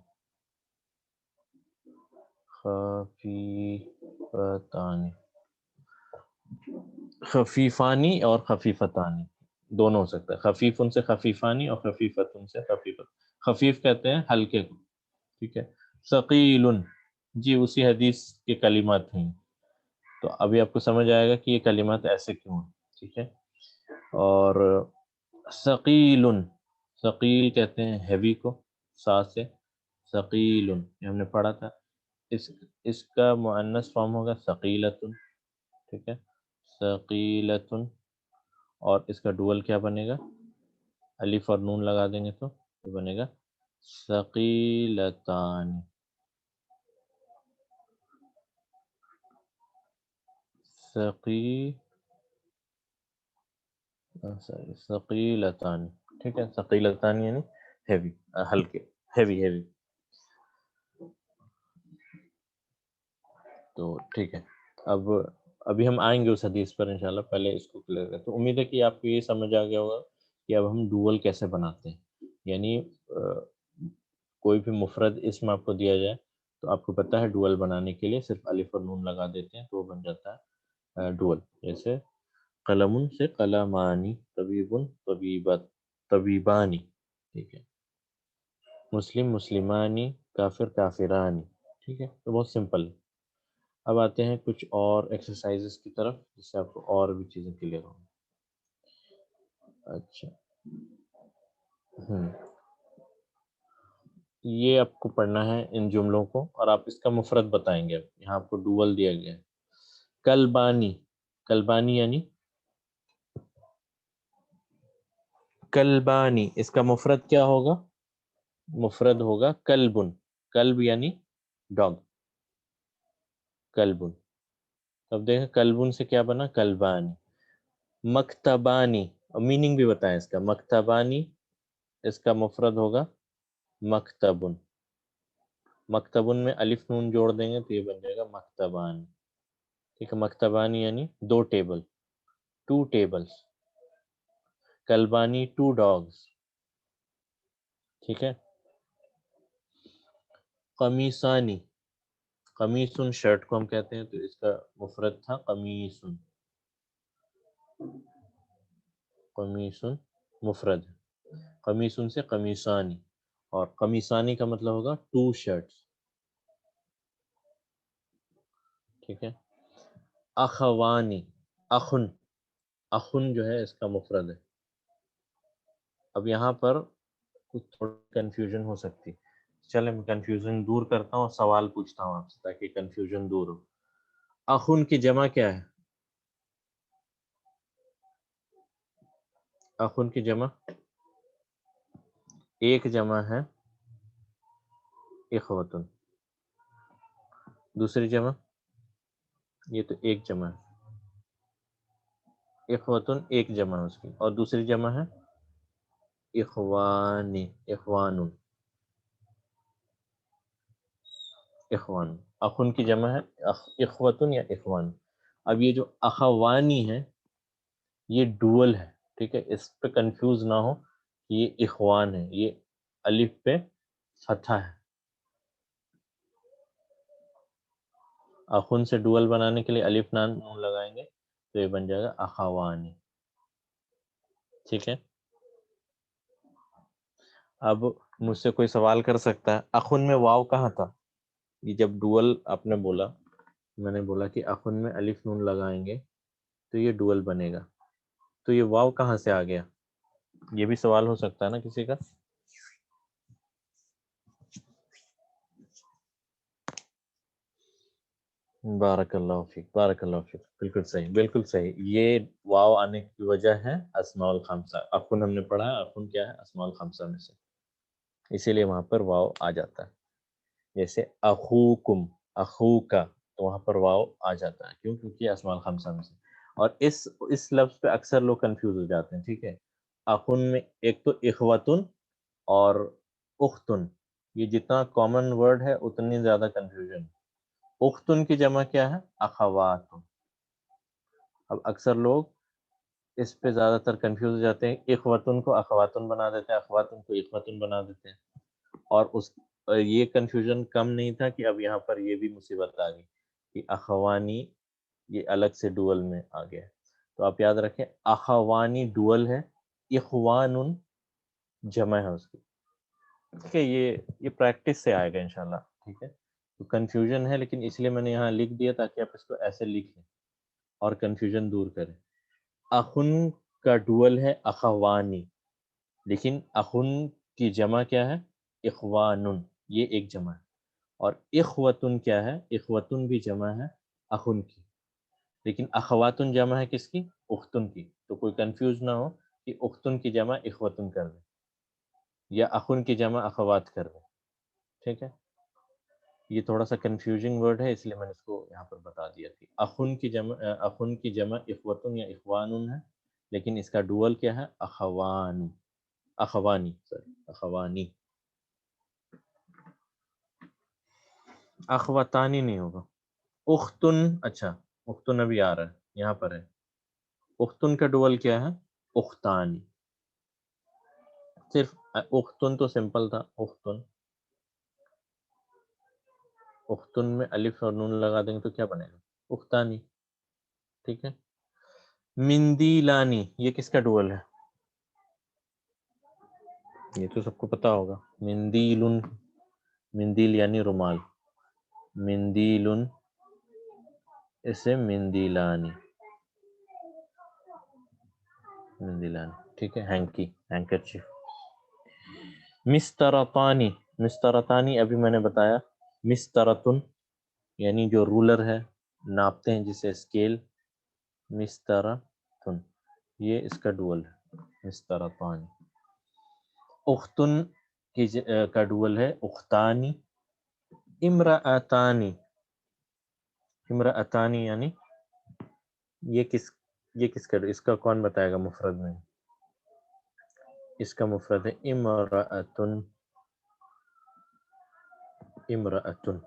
خفیفتانی. خفیفانی اور خفیفتانی دونوں ہو سکتا ہے. خفیفن سے خفیفانی اور خفیفتن سے خفیفت. خفیف کہتے ہیں ہلکے کو. ٹھیک ہے. ثقیل، جی اسی حدیث کے کلمات ہیں. تو ابھی آپ کو سمجھ آئے گا کہ یہ کلمات ایسے کیوں ہیں. ٹھیک ہے. اور ثقیل، ثقیل کہتے ہیں ہیوی کو، سا سے. ثقیل یہ ہم نے پڑھا تھا. اس کا مؤنث فارم ہوگا ثقیلۃ. ٹھیک ہے. ثقیلۃ، اور اس کا ڈول کیا بنے گا؟ الف اور نون لگا دیں گے تو یہ بنے گا ثقیلتان، ثقیلتان، ٹھیک ہے، ثقیلتان یعنی ہیوی، ہلکے، ہیوی ہیوی. تو ٹھیک ہے، ابھی ہم آئیں گے اس حدیث پر انشاءاللہ، پہلے اس کو کلیئر کریں. تو امید ہے کہ آپ کو یہ سمجھ آ گیا ہوگا کہ اب ہم ڈوول کیسے بناتے ہیں. یعنی کوئی بھی مفرد اسم آپ کو دیا جائے تو آپ کو پتہ ہے ڈوول بنانے کے لیے صرف الف اور نون لگا دیتے ہیں تو وہ بن جاتا ہے ڈوول. جیسے قلم سے قلمانی، طبیب طبیبت طبیبانی، ٹھیک ہے، مسلم مسلمانی، کافر کافرانی، ٹھیک ہے. تو بہت سمپل. اب آتے ہیں کچھ اور ایکسرسائزز کی طرف جس سے آپ کو اور بھی چیزیں کلیئر ہوں. اچھا، یہ آپ کو پڑھنا ہے ان جملوں کو، اور آپ اس کا مفرد بتائیں گے. اب یہاں آپ کو ڈوول دیا گیا ہے، کلبانی. کلبانی یعنی کلبانی، اس کا مفرد کیا ہوگا؟ مفرد ہوگا کلبن. کلب یعنی ڈاگ، کلبن. اب دیکھیں کلبن سے کیا بنا؟ کلبانی. مکتبانی، میننگ بھی بتائیں اس کا. مکتبانی اس کا مفرد ہوگا مکتبن. مکتبن میں الف نون جوڑ دیں گے تو یہ بن جائے گا مکتبان، ٹھیک ہے. مکتبانی یعنی دو ٹیبل، ٹو ٹیبلز. کلبانی ٹو ڈاگز، ٹھیک ہے. قمیصانی، قمیصن شرٹ کو ہم کہتے ہیں تو اس کا مفرد تھا قمیصن. قمیصن مفرد، قمیصن سے قمیصانی، اور قمیصانی کا مطلب ہوگا ٹو شرٹس، ٹھیک ہے. اخوانی، اخن، اخن جو ہے اس کا مفرد ہے. اب یہاں پر کچھ تھوڑا کنفیوژن ہو سکتی. چلیں میں کنفیوژن دور کرتا ہوں اور سوال پوچھتا ہوں آپ سے تاکہ کنفیوژن دور ہو. اخن کی جمع کیا ہے؟ اخن کی جمع ایک جمع ہے اخوتن، دوسری جمع یہ تو ایک جمع ہے اخوتن، ایک جمع ہے اس کی، اور دوسری جمع ہے اخوانی، اخوان، اخوان. اخن کی جمع ہے اخوتن یا اخوان. اب یہ جو اخوانی ہے یہ ڈوول ہے، ٹھیک ہے. اس پہ کنفیوز نہ ہو کہ یہ اخوان ہے، یہ الف پہ فتحہ ہے. اخن سے ڈوول بنانے کے لیے الف نون لگائیں گے تو یہ بن جائے گا اخوانی، ٹھیک ہے. اب مجھ سے کوئی سوال کر سکتا ہے اخن میں واو کہاں تھا؟ یہ جب ڈوول آپ نے بولا، میں نے بولا کہ اخن میں الف نون لگائیں گے تو یہ ڈوول بنے گا، تو یہ واو کہاں سے آ گیا؟ یہ بھی سوال ہو سکتا ہے نا کسی کا. بارک اللہ فیک، بارک اللہ فیک، بالکل صحیح، بالکل صحیح. یہ واو آنے کی وجہ ہے اسماء الخمسہ. اخن ہم نے پڑھا ہے، اخن کیا ہے؟ اسماء الخمسہ میں سے، اسی لیے وہاں پر واو آ جاتا ہے. جیسے اخوکم، اخوکا، تو وہاں پر واو آ جاتا ہے. کیوں؟ کیونکہ اسماء الخمسہ میں سے. اور اس لفظ پہ اکثر لوگ کنفیوز ہو جاتے ہیں، ٹھیک ہے. اخن میں ایک تو اخوتن اور اختن، یہ جتنا کامن ورڈ ہے اتنی زیادہ کنفیوژن. اختن کی جمع کیا ہے؟ اخوات. اب اکثر لوگ اس پہ زیادہ تر کنفیوز ہو جاتے ہیں، اخوتن کو اخواتن بنا دیتے ہیں، اخواتن کو اخوتن بنا دیتے ہیں. اور یہ کنفیوژن کم نہیں تھا کہ اب یہاں پر یہ بھی مصیبت آ گئی کہ اخوانی یہ الگ سے ڈوول میں آ گیا. تو آپ یاد رکھیں اخوانی ڈوول ہے، اخوان جمع ہے اس کی، ٹھیک ہے. یہ پریکٹس سے آئے گا انشاءاللہ، ٹھیک ہے. تو کنفیوژن ہے لیکن اس لیے میں نے یہاں لکھ دیا تاکہ آپ اس کو ایسے لکھ لیں اور کنفیوژن دور کریں. اخن کا ڈوول ہے اخوانی، لیکن اخن کی جمع کیا ہے؟ اخوانن، یہ ایک جمع ہے. اور اخوتن کیا ہے؟ اخوتن بھی جمع ہے اخن کی. لیکن اخواتن جمع ہے کس کی؟ اختن کی. تو کوئی کنفیوز نہ ہو کہ اختن کی جمع اخوتن کر دیں یا اخن کی جمع اخوات کر دیں. ٹھیک ہے، یہ تھوڑا سا کنفیوژنگ ورڈ ہے اس لیے میں نے اس کو یہاں پر بتا دیا کہ اخن کی جمع اخوتن یا اخوانن ہے، لیکن اس کا ڈوول کیا ہے؟ اخوانی. اخوانی. اخواتانی نہیں ہوگا. اختن، اچھا اختن ابھی آ رہا ہے یہاں پر ہے. اختن کا ڈوول کیا ہے؟ اختانی. صرف اختن تو سمپل تھا. اختن میں الف اور نون لگا دیں گے تو کیا بنے گا؟ اختانی. ٹھیک ہے. مندیلانی، یہ کس کا ڈوول ہے؟ یہ تو سب کو پتا ہوگا. مندیلن، مندیل یعنی رومال. مندیلن، اسے مندیلانی. مندیلانی. ٹھیک ہے. ہینکی، ہینکرچیف. مسترطانی، مسترطانی ابھی میں نے بتایا. مسترتن یعنی جو رولر ہے، ناپتے ہیں جسے اسکیل. مسترتن یہ اس کا ڈوول ہے. مسترطانی. اختن کا ڈوول ہے اختانی. امرأتانی، امرأتانی یعنی یہ کس کا، اس کا کون بتائے گا مفرد میں؟ اس کا مفرد ہے امرأتن. امرأتن.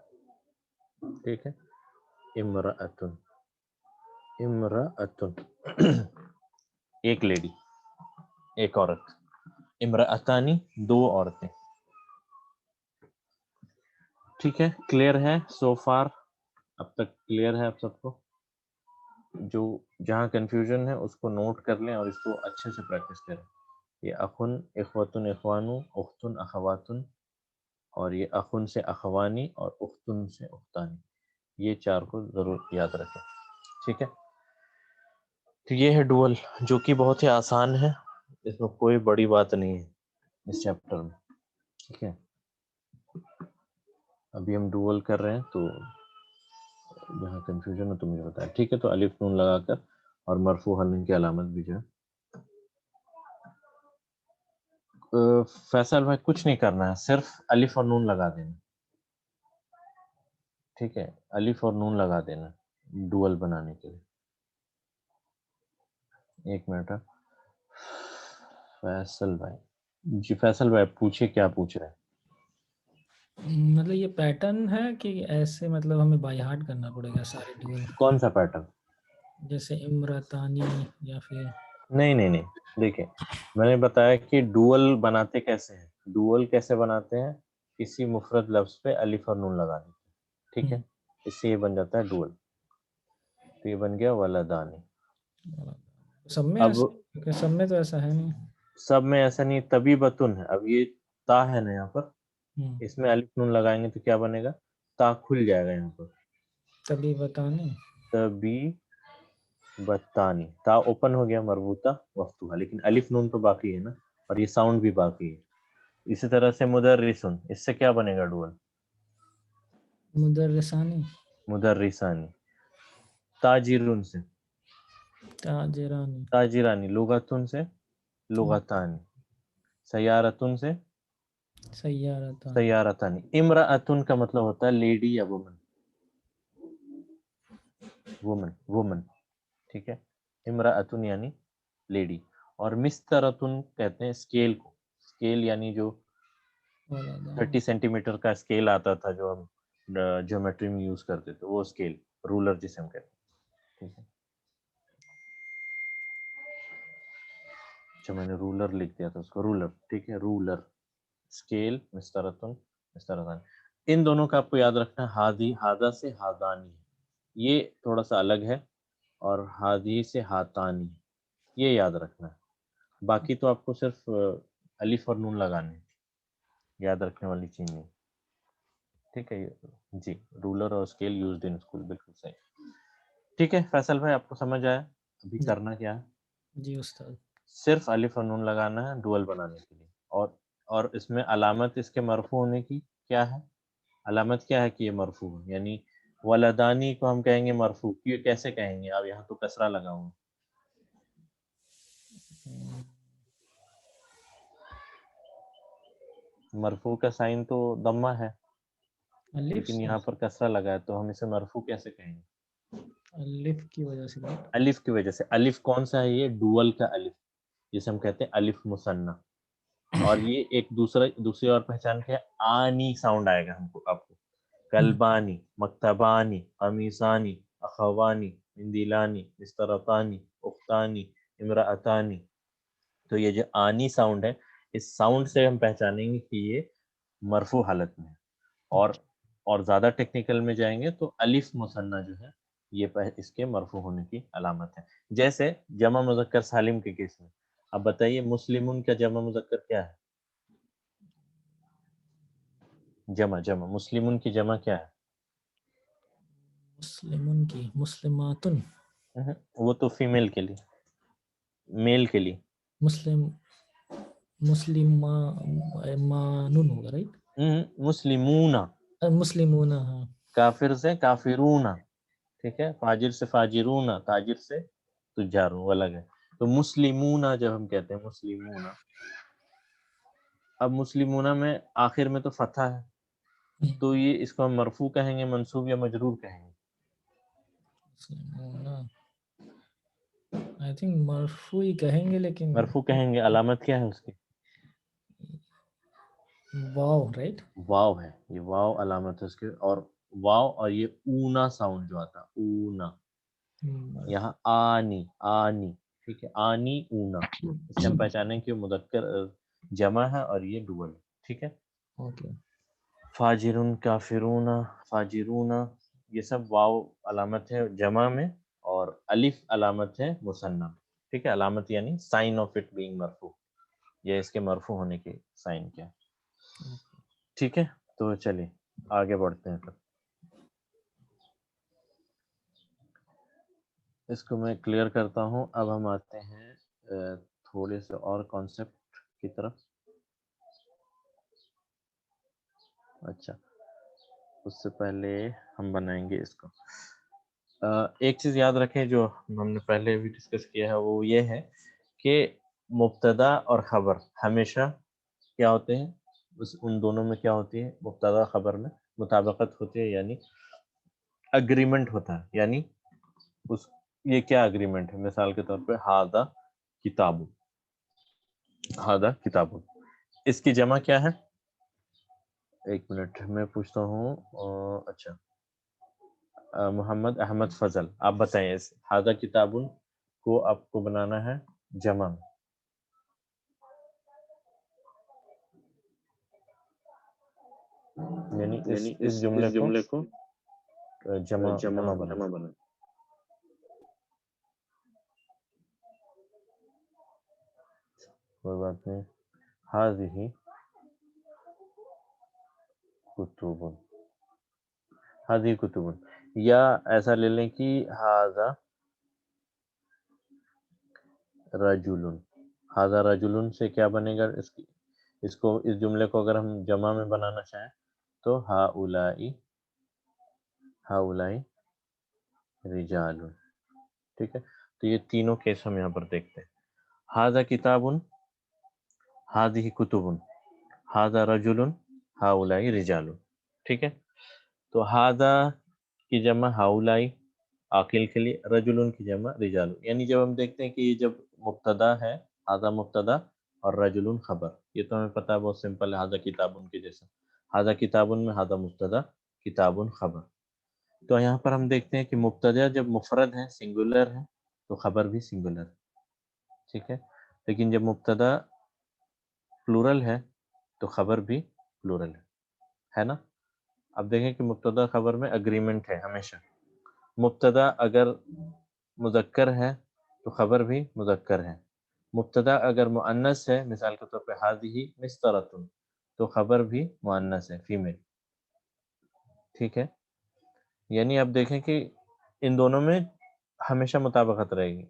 ٹھیک ہے. امرأتن، امرأتن ایک لیڈی، ایک عورت. امرأتانی دو عورتیں. ٹھیک ہے. کلیئر ہے سو فار؟ اب تک کلیئر ہے آپ سب کو؟ جو جہاں کنفیوژن ہے اس کو نوٹ کر لیں اور اس کو اچھے سے پریکٹس کریں. یہ اخن، اخوتن، اخوانو، اختن، اخواتن، اور یہ اخن سے اخوانی اور اختن سے اختانی، یہ چار کو ضرور یاد رکھیں. ٹھیک ہے. تو یہ ہے ڈوول، جو کہ بہت ہی آسان ہے، اس میں کوئی بڑی بات نہیں ہے اس چیپٹر میں. ٹھیک ہے. ابھی ہم ڈوول کر رہے ہیں تو جہاں کنفیوژن ہے تو مجھے بتایا. ٹھیک ہے. تو الف نون لگا کر اور مرفوع حل کی علامت بھی جو ہے. فیصل بھائی کچھ نہیں کرنا ہے، صرف الف اور نون لگا دینا. ٹھیک ہے. الف اور نون لگا دینا ڈوول بنانے کے لیے. ایک منٹ ہے فیصل بھائی. جی فیصل بھائی پوچھے، کیا پوچھ رہے ہیں؟ مطلب یہ پیٹرن ہے کہ ایسے مطلب ہمیں بائی ہارٹ کرنا پڑے گا سارے ڈوول؟ کون سا پیٹرن؟ جیسے امرتانی یا پھر نہیں دیکھیں، میں نے بتایا کہ ڈوول بناتے کیسے ہیں. ڈوول کیسے بناتے ہیں؟ کسی مفرد لفظ پہ الف اور نون لگا دیتے ہیں. ٹھیک ہے. اس سے یہ بن جاتا ہے ڈوول. تو یہ بن گیا ولدانی. سب میں اب ایسا، سب میں تو ایسا ہے نہیں. سب میں ایسا نہیں. طبی بتن ہے. اب یہ تا ہے نا یہاں پر، اس میں الف نون لگائیں گے تو کیا بنے گا؟ تا کھل جائے گا یہاں پر. طبی بتانی، طبی بتانی. تا اوپن ہو گیا مربوطہ مفتوحہ، لیکن الف نون تو باقی ہے نا، اور یہ ساؤنڈ بھی باقی ہے. اسی طرح سے مدرسن، اس سے کیا بنے گا ڈوول؟ مدرسانی، مدرسانی. تاجرن سے تاجرانی، تاجرانی. لغتن سے لغتانی. سیارتن سے سیارتان، سیارتانی. امرأتن کا مطلب ہوتا ہے لیڈی یا وومن. وومن. ٹھیک ہے. امرأتن یعنی لیڈی. اور مسترتن کہتے ہیں اسکیل کو. اسکیل یعنی جو 30 سینٹی میٹر کا اسکیل آتا تھا جو ہم جیومیٹری میں یوز کرتے تھے، وہ اسکیل، رولر جسے ہم کہتے ہیں. ٹھیک ہے. اچھا میں نے رولر لکھ دیا تھا اس کو، رولر. ٹھیک ہے. Roller, scale, مسترتن، مسترتان. ان دونوں کا آپ کو یاد رکھنا ہے. ہادی، ہادہ سے ہادانی، یہ تھوڑا سا الگ ہے، اور ہادی سے ہاتانی، یہ یاد رکھنا ہے. باقی تو آپ کو صرف الف اور نون لگانے ہیں، یاد رکھنے والی چیز نہیں. ٹھیک ہے جی. رولر اور اسکیل یوزڈ ان اسکول، بالکل صحیح. ٹھیک ہے فیصل بھائی آپ کو سمجھ آیا؟ ابھی کرنا کیا ہے؟ جی استاد. صرف الف اور نون لگانا ہے ڈوول بنانے کے لیے. اور اس میں علامت اس کے مرفوع ہونے کی کیا ہے؟ علامت کیا ہے کہ یہ مرفوع ہے؟ یعنی ولدانی کو ہم کہیں گے مرفوع. یہ کیسے کہیں گے؟ اب یہاں تو کسرہ لگا ہوں. مرفوع کا سائن تو ضمہ ہے الف لیکن سے یہاں پر کسرہ لگا ہے تو ہم اسے مرفوع کیسے کہیں گے؟ الف کی وجہ سے right؟ الف کی وجہ سے. الف کون سا ہے؟ یہ ڈوول کا الف جسے ہم کہتے ہیں الف مثنیٰ. اور یہ ایک دوسری اور پہچان کے آنی ساؤنڈ آئے گا ہم کو آپ کو. کلبانی، مکتبانی، قمیصانی، اخوانی، مندیلانی، مسترطانی، اختانی، امرأتانی. تو یہ جو آنی ساؤنڈ ہے اس ساؤنڈ سے ہم پہچانیں گے کہ یہ مرفوع حالت میں ہے. اور زیادہ ٹیکنیکل میں جائیں گے تو الف مثنیٰ جو ہے یہ اس کے مرفوع ہونے کی علامت ہے. جیسے جمع مذکر سالم کے کیس میں. اب بتائیے مسلمون کا جمع مذکر کیا ہے؟ جمع مسلمون کی جمع کیا ہے؟ مسلمون کی مسلماتن. وہ تو فیمیل کے لیے. میل کے لیے مسلمانون ہوگا رائٹ. مسلمون. مسلمون ہاں. کافر سے کافرون، ٹھیک ہے. فاجر سے فاجرون، تاجر سے تجارون، وہ الگ ہے. تو مسلمون جب ہم کہتے ہیں مسلمون، اب مسلمون میں آخر میں تو فتح ہے تو یہ اس کو ہم مرفوع کہیں گے، منصوب یا مجرور کہیں گے؟ آئی تھنک مرفوع ہی کہیں گے لیکن مرفوع کہیں گے. علامت کیا ہے اس کی؟ واو رائٹ. واو ہے. یہ واو علامت ہے اس کے. اور واو اور یہ اونا ساؤنڈ جو آتا اونا یہاں آنی ٹھیک ہے. آنی اونا اس سے ہم پہچانیں کہ مذکر جمع ہے اور یہ ڈوول. ٹھیک ہے. اوکے. فاجرون، کافرون، فاجرون یہ سب واو علامت ہے جمع میں اور الف علامت ہے مثنیٰ. ٹھیک ہے. علامت یعنی سائن آف اٹ بینگ مرفوع، یہ اس کے مرفوع ہونے کے سائن کیا. ٹھیک ہے. تو چلیے آگے بڑھتے ہیں. اس کو میں کلیئر کرتا ہوں. اب ہم آتے ہیں تھوڑے سے اور کانسیپٹ کی طرف. اچھا اس سے پہلے ہم بنائیں گے اس کو. ایک چیز یاد رکھیں جو ہم نے پہلے بھی ڈسکس کیا ہے وہ یہ ہے کہ مبتدا اور خبر ہمیشہ کیا ہوتے ہیں، ان دونوں میں کیا ہوتی ہے؟ مبتدا خبر میں مطابقت ہوتی ہے، یعنی اگریمنٹ ہوتا ہے. یعنی یہ کیا اگریمنٹ ہے؟ مثال کے طور پہ ہاذا کتاب، ہاذا کتاب، اس کی جمع کیا ہے؟ ایک منٹ میں پوچھتا ہوں. اچھا محمد احمد فضل، آپ بتائیں اس ہاذا کتاب کو آپ کو بنانا ہے جمع. یعنی اس جملے کو جمع بنا. کوئی بات نہیں. ہاذہ کتب، ہاذہ کتب، یا ایسا لے لیں کہ ہاذا رجل. ہاذا رجل سے کیا بنے گا؟ اس جملے کو اگر ہم جمع میں بنانا چاہیں تو ہؤلاء رجال. ٹھیک ہے. تو یہ تینوں کیس ہم یہاں پر دیکھتے ہیں. ہاذا کتاب، ہذہ کتب، ہاذا رجل، ہؤلاء رجال. ٹھیک ہے. تو ہاذا کی جمع ہؤلاء عاقل کے لیے، رجل کی جمع رجال. یعنی جب ہم دیکھتے ہیں کہ یہ جب مبتدا ہے ہاذا مبتدا اور رجل خبر، یہ تو ہمیں پتہ ہے بہت سمپل ہے ہاذا کتاب کے جیسا. ہاذا کتاب میں ہاذا مبتدا کتاب خبر. تو یہاں پر ہم دیکھتے ہیں کہ مبتدا جب مفرد ہے سنگولر ہے تو خبر بھی سنگولر ہے. ٹھیک ہے. لیکن جب مبتدا پلورل ہے تو خبر بھی پلورل ہے نا. اب دیکھیں کہ مبتدا خبر میں اگریمنٹ ہے ہمیشہ. مبتدا اگر مذکر ہے تو خبر بھی مذکر ہے. مبتدا اگر مؤنث ہے، مثال کے طور پہ ہذہ مسطرۃ، تو خبر بھی مؤنث ہے، فیمیل. ٹھیک ہے. یعنی اب دیکھیں کہ ان دونوں میں ہمیشہ مطابقت رہے گی.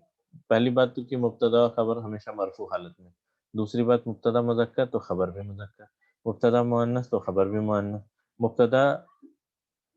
پہلی بات تو کہ مبتدا خبر ہمیشہ مرفوع حالت میں. دوسری بات مبتدا مذکر تو خبر بھی مذکر. مبتدا مؤنث تو خبر بھی مؤنث. مبتدا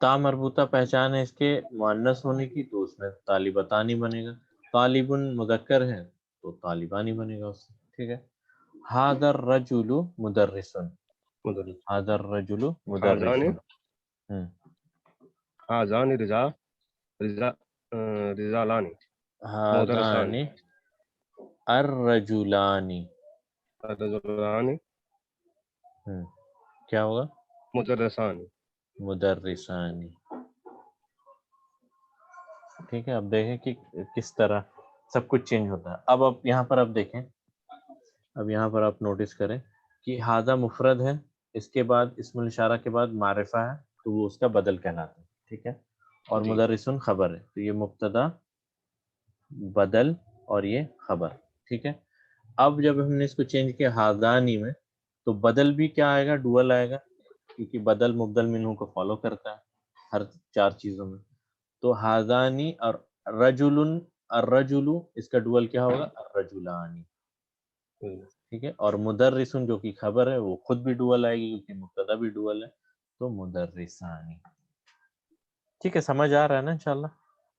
تا مربوطہ پہچان ہے اس کے مؤنث ہونے کی، تو اس میں طالبتانی بنے گا. طالبن مذکر ہے تو طالبانی بنے گا اس سے. ٹھیک ہے. هذا الرجل مدرس. مدرس. هذا الرجل هذان مدرس. هذان رجالان هذان الرجلان. رجلان کیا ہوگا؟ مدرسان. مدرسان. ٹھیک ہے. اب دیکھیں کہ کس طرح سب کچھ چینج ہوتا ہے. اب یہاں پر آپ دیکھیں، اب یہاں پر آپ نوٹس کریں کہ ہاذا مفرد ہے، اس کے بعد اسم الاشارہ کے بعد معرفہ ہے تو وہ اس کا بدل کہلاتا ہے. ٹھیک ہے. اور جی. مدرسن خبر ہے تو یہ مبتدا بدل اور یہ خبر. ٹھیک ہے. اب جب ہم نے اس کو چینج کیا ہاذانی میں تو بدل بھی کیا آئے گا؟ ڈوئل آئے گا، کیونکہ بدل مبدل منہ کو فالو کرتا ہے ہر 4 چیزوں میں. تو ہاذانی اور رجلن الرجل اس کا ڈوئل کیا ہوگا؟ الرجلانی. ٹھیک ہے. اور مدرسن جو کہ خبر ہے وہ خود بھی ڈوئل آئے گی کیونکہ مبتدا بھی ڈوئل ہے تو مدرسانی. ٹھیک ہے. سمجھ آ رہا ہے نا انشاءاللہ؟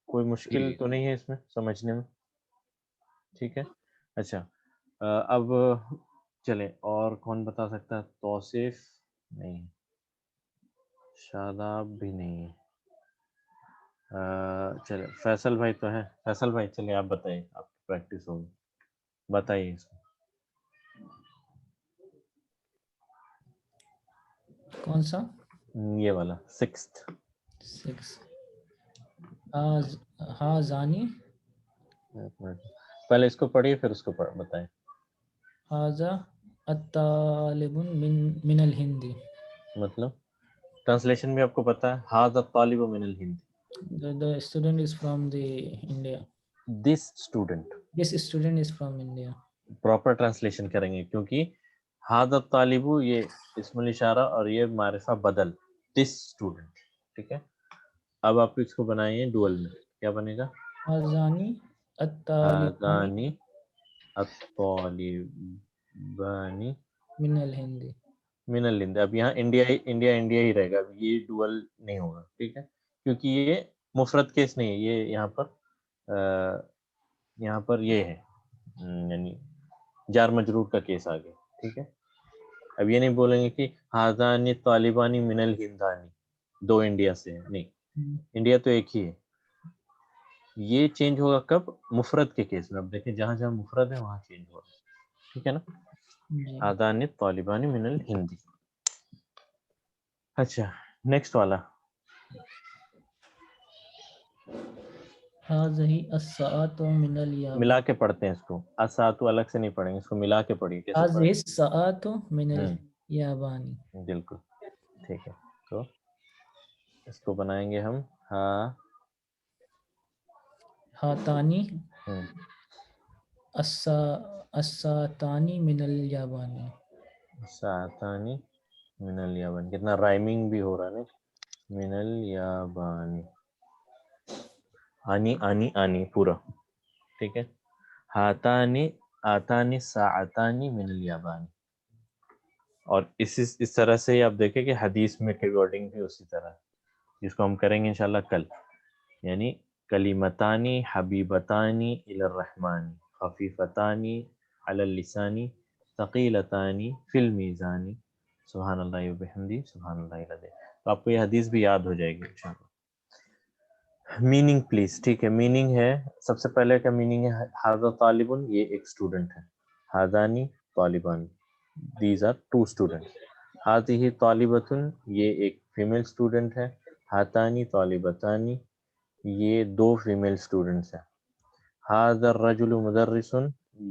کوئی مشکل جی. تو نہیں ہے اس میں سمجھنے میں؟ ٹھیک ہے. اچھا اب چلیں اور کون بتا سکتا ہے؟ توصیف نہیں، شاداب بھی نہیں ہے. چلے فیصل بھائی تو ہے. فیصل بھائی چلے آپ بتائیے، آپ کی پریکٹس ہوگی، بتائیے اس کو. کون سا؟ یہ والا 6th. 6. ہاذانی. پہلے اس کو پڑھیے پھر اس کو بتائیں. ہاذا الطالب من الہند. مطلب ٹرانسلیشن بھی آپ کو پتا ہے. ہاذا الطالب من الہند. The student is from the India. This student. This student is from India. Proper translation کریں گے کیونکہ ہاذا الطالب یہ اسم الاشارہ اور یہ معرفہ بدل. this student. ٹھیک ہے. اب آپ اس کو بنائیے ڈوئل میں. کیا بنے گا؟ ہاذانی الطالبان ہاذانی الطالبانی من الہند. من الہند. اب یہاں انڈیا ہی رہے گا، اب یہ ڈوئل نہیں ہوگا. ٹھیک ہے. کیونکہ یہ مفرد کیس نہیں ہے، یہ یہاں پر یہ ہے یعنی جار مجرور کا کیس آ گیا. ٹھیک ہے. اب یہ نہیں بولیں گے کہ ہاذانی طالبانی من الہندانی، 2 انڈیا سے ہیں. نہیں، انڈیا تو ایک ہی ہے. یہ چینج ہوگا کب؟ مفرد کے کیس میں. اب دیکھیں جہاں جہاں مفرد ہے وہاں چینج ہوگا. ٹھیک ہے نا. ہاذانی طالبانی من الہندی. اچھا نیکسٹ والا. هذه الساعة من اليابان. ملا کے پڑھتے ہیں اس کو. اساتو الگ سے نہیں پڑھیں گے، اس کو ملا کے پڑھیے. کیسے هذه پڑھیں؟ الساعة من اليابان. بالکل ٹھیک ہے. تو اس کو بنائیں گے ہم ہاتانی الساعتانی من اليابان. ساعتانی من الیابان. کتنا رائمنگ بھی ہو رہا ہے نا. من الیابانی. آنی آنی آنی پورا. ٹھیک ہے. ہاتانی آتانی ساعتانی من الیابانی. اور اس طرح سے ہی آپ دیکھیں کہ حدیث میں کے ورڈنگ بھی اسی طرح، جس کو ہم کریں گے انشاءاللہ کل. یعنی کلمتانی حبیبتانی الی الرحمن خفیفتانی علی اللسانی ثقیلتانی فی المیزانی سبحان اللہ وبحمدہ سبحان اللہ العظیم. تو آپ کو یہ حدیث بھی یاد ہو جائے گی انشاءاللہ. Meaning please. ٹھیک ہے. میننگ ہے سب سے پہلے کا میننگ ہے ہذا طالبن، یہ ایک اسٹوڈنٹ ہے. ہذانی طالبان، دیز آر 2 اسٹوڈنٹس. ہذہ طالبۃ، یہ ایک فیمیل اسٹوڈنٹ ہے. ہاتانی طالبتانی، یہ 2 فیمیل اسٹوڈنٹس ہیں. ھذا الرجل مدرس،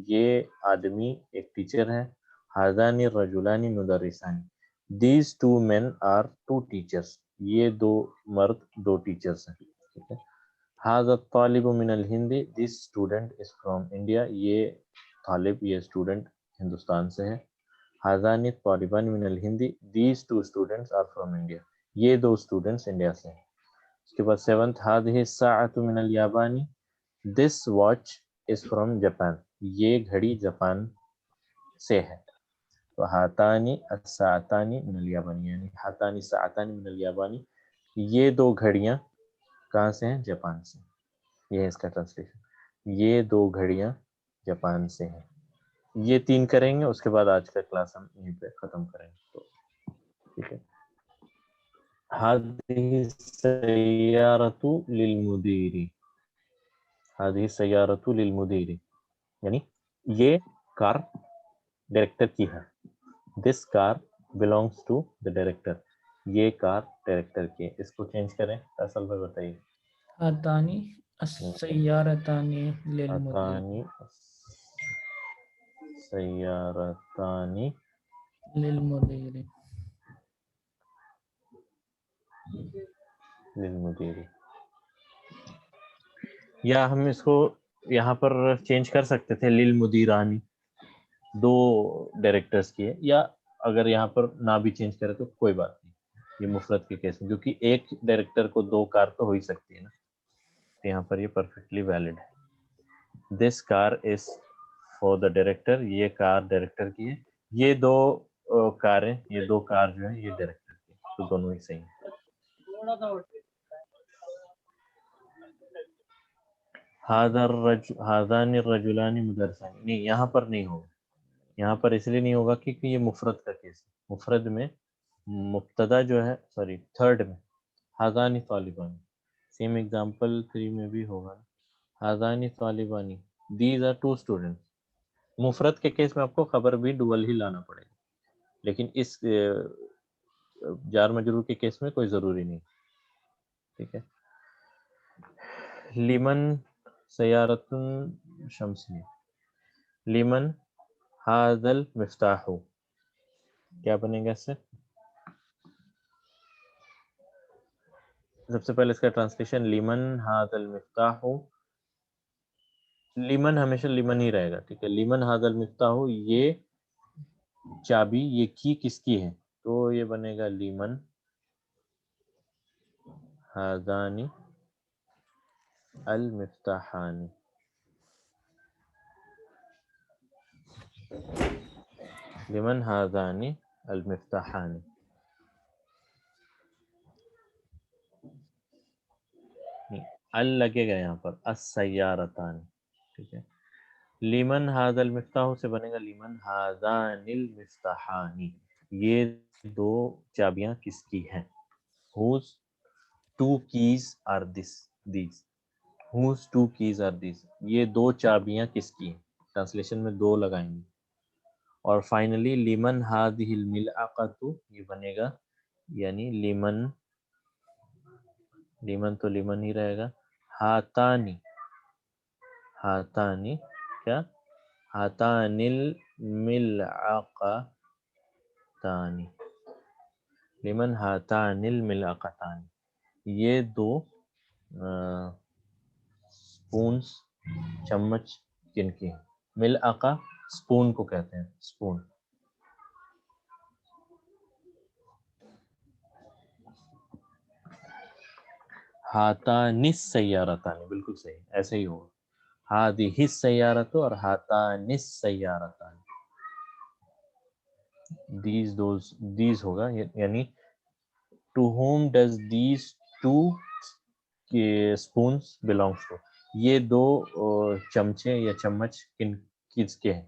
یہ آدمی ایک ٹیچر ہے. ھذان الرجلان مدرسان، دیز 2 men are 2 teachers، یہ 2 مرد 2 ٹیچرس ہیں. ٹھیک ہے. ھذا الطالب من الہند، this student is from India, یہ طالب یہ اسٹوڈنٹ ہندوستان سے ہے. ھذان الطالبان من الہند، these 2 students are from India، یہ 2 اسٹوڈنٹس انڈیا سے ہیں. اس کے بعد 7th ھذہ الساعة من اليابان، دس واچ از فرام جاپان، یہ گھڑی جاپان سے ہے. تو ہاتانی الساعتان من الیابان، یعنی ہاتانی الساعتان من الیابان، یہ دو گھڑیاں کہاں سے ہیں؟ جاپان سے. یہ ہے اس کا ٹرانسلیشن. یہ دو گھڑیاں جاپان سے ہیں. یہ 3 کریں گے، اس کے بعد آج کا کلاس ہم یہیں پہ ختم کریں گے. تو ٹھیک ہے. هذه السيارة للمدير. هذه السيارة للمدير یعنی یہ کار ڈائریکٹر کی ہے. This car belongs to the director. یہ کار ڈائریکٹر کی ہے. اس کو چینج کریں اصل میں بتائیے. ہاتانی السیارتانی للمدیر اتانی سیارتانی للمدیر. للمدیر. یا ہم اس کو یہاں پر چینج کر سکتے تھے للمدیرانی، 2 ڈائریکٹرز کی ہے. یا اگر یہاں پر نہ بھی چینج کرے تو کوئی بات نہیں، یہ مفرد کے کیس میں، کیونکہ ایک ڈائریکٹر کو 2 کار تو ہو ہی سکتی ہے نا. تو یہاں پر یہ پرفیکٹلی ویلڈ ہے. دس کار از فار دا ڈائریکٹر. یہ کار ڈائریکٹر کی ہے. یہ 2 کاریں، یہ 2 کار جو ہیں یہ ڈائریکٹر کی ہیں. تو دونوں ہی صحیح ہیں. ہذان الرجلان مدرسان. نہیں، یہاں پر نہیں ہوگا. یہاں پر اس لیے نہیں ہوگا کیونکہ یہ مفرد کا کیس ہے. مفرد میں مبتدا جو ہے، سوری تھرڈ میں ہذان طالبان. سیم ایگزامپل 3 میں بھی ہوگا. ہذان طالبانی، دیز آر 2 اسٹوڈنٹس. مفرد کے کیس میں آپ کو خبر بھی ڈول ہی لانا پڑے گا، لیکن اس جار مجرور کے کیس میں کوئی ضروری نہیں. ٹھیک ہے. لیمن سیارت شمسی. لیمن هذا المفتاح. کیا بنے گا اس سے؟ سب سے پہلے اس کا ٹرانسلیشن لیمن هذا المفتاح. لیمن ہمیشہ لیمن ہی رہے گا. ٹھیک ہے. لیمن هذا المفتاح، یہ چابی، یہ کی کس کی ہے؟ تو یہ بنے گا لیمن هذان المفتاحان. لمن هذان المفتاحان. ال لگے گا یہاں پر السیارتان. ٹھیک ہے. لمن هذا المفتاح سے بنے گا لمن هذان المفتاحان. یہ 2 چابیاں کس کی ہیں؟ whose 2 keys are these. whose 2 keys are these. یہ 2 چابیاں کس کی ہیں؟ ٹرانسلیشن میں 2 لگائیں گے. اور فائنلی لیمن هذه الملعقة، یہ بنے گا یعنی لیمن تو لیمن ہی رہے گا. ہاتانی، ہاتانی کیا؟ ہاتانی الملعقتان. لیمن ہاتانی الملعقتان. یہ 2 سپونز، چمچ کن کی ہیں؟ ملعقہ سپون کو کہتے ہیں. سپون. ہاتان السیارتان، بالکل صحیح، ایسے ہی ہوگا. هذه السیارۃ اور ہاتان السیارتان. these ہوگا یعنی to whom does these 2 spoons belongs to. یہ 2 چمچے یا چمچ کس کے ہیں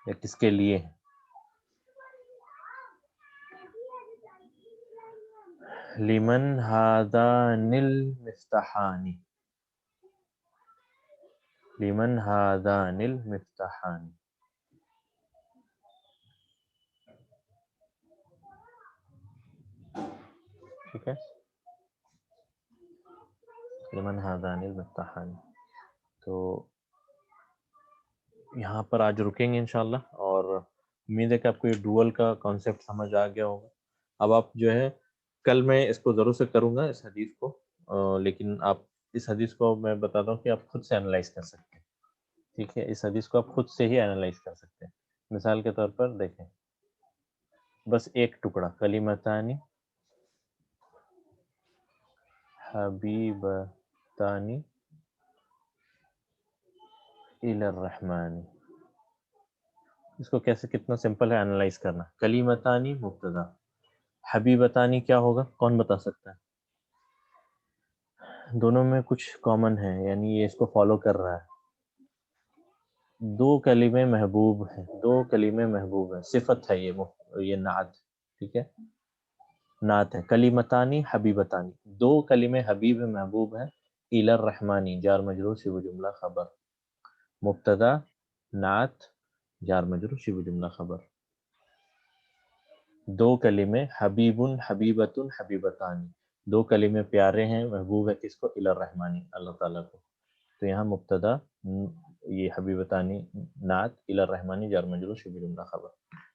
یا کس کے لیے ہیں؟ لمن هذان المفتاحان. لمن هذان المفتاحان. ٹھیک ہے. لمن هذان المفتاحان. تو یہاں پر آج رکیں گے انشاءاللہ، اور امید ہے کہ آپ کو یہ ڈوئل کا کانسیپٹ سمجھ آ گیا ہوگا. اب آپ جو ہے کل میں اس کو ضرور سے کروں گا اس حدیث کو، لیکن آپ اس حدیث کو میں بتاتا ہوں کہ آپ خود سے انالائز کر سکتے ہیں. ٹھیک ہے. اس حدیث کو آپ خود سے ہی انالائز کر سکتے ہیں. مثال کے طور پر دیکھیں، بس ایک ٹکڑا، کلمتانی حبیبتانی الی الرحمن. اس کو کیسے، کتنا سمپل ہے انالائز کرنا. کلیمتانی مبتدا، حبیبتانی کیا ہوگا؟ کون بتا سکتا ہے؟ دونوں میں کچھ کامن ہے، یعنی یہ اس کو فالو کر رہا ہے. دو کلمے محبوب ہیں، دو کلمے محبوب ہیں، صفت ہے یہ نعت. ٹھیک ہے، نعت ہے. کلمتانی حبیبتانی، دو کلمے حبیب محبوب ہیں. الی الرحمانی جار مجرور شبہ جملہ خبر. مبتدا نعت جار مجرور شبہ جملہ خبر. دو کلمے حبیب حبیبۃ حبیبتانی، دو کلمے پیارے ہیں، محبوب ہے کس کو؟ الی الرحمانی اللہ تعالیٰ کو. تو یہاں مبتدا یہ حبیبتانی نعت، الی الرحمانی جار مجرور شبہ جملہ خبر.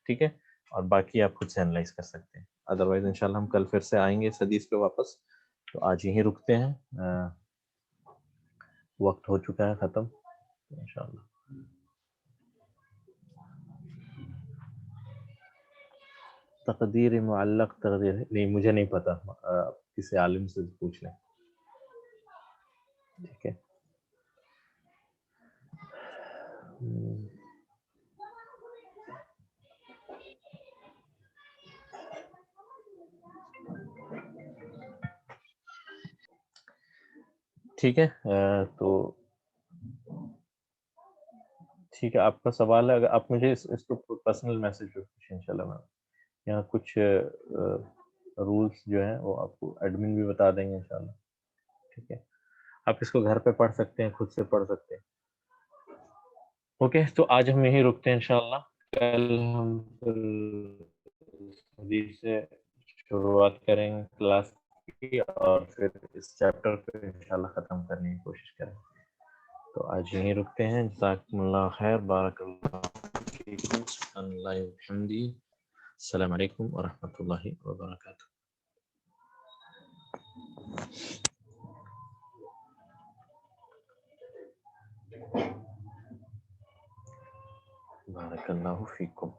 ٹھیک ہے، اور باقی آپ خود سے انالائز کر سکتے ہیں. ادروائز انشاءاللہ ہم کل پھر سے آئیں گے اس حدیث پہ واپس. تو آج یہیں رکتے ہیں، وقت ہو چکا ہے ختم انشاءاللہ. تقدیر معلق تقدیر نہیں، مجھے نہیں پتا، کسی عالم سے پوچھ لیں. ٹھیک ہے. ٹھیک ہے، تو ٹھیک ہے. آپ کا سوال ہے، اگر آپ مجھے اس کو پرسنل میسج پہ پوچھیں انشاءاللہ. میں یہاں کچھ رولس جو ہیں وہ آپ کو ایڈمن بھی بتا دیں گے انشاءاللہ. ٹھیک ہے، آپ اس کو گھر پہ پڑھ سکتے ہیں، خود سے پڑھ سکتے ہیں. اوکے، تو آج ہم یہیں رکتے ہیں انشاءاللہ. کل ہم حدیث سے شروعات کریں گے کلاس کی، اور پھر اس چیپٹر پہ انشاءاللہ ختم کرنے کی کوشش کریں. تو آج یہیں رکتے ہیں. جزاکم اللہ خیر، بارک اللہ فیکم، سبحان اللہ وبحمدہ، السلام علیکم ورحمۃ اللہ وبرکاتہ. بارک اللہ فیکم.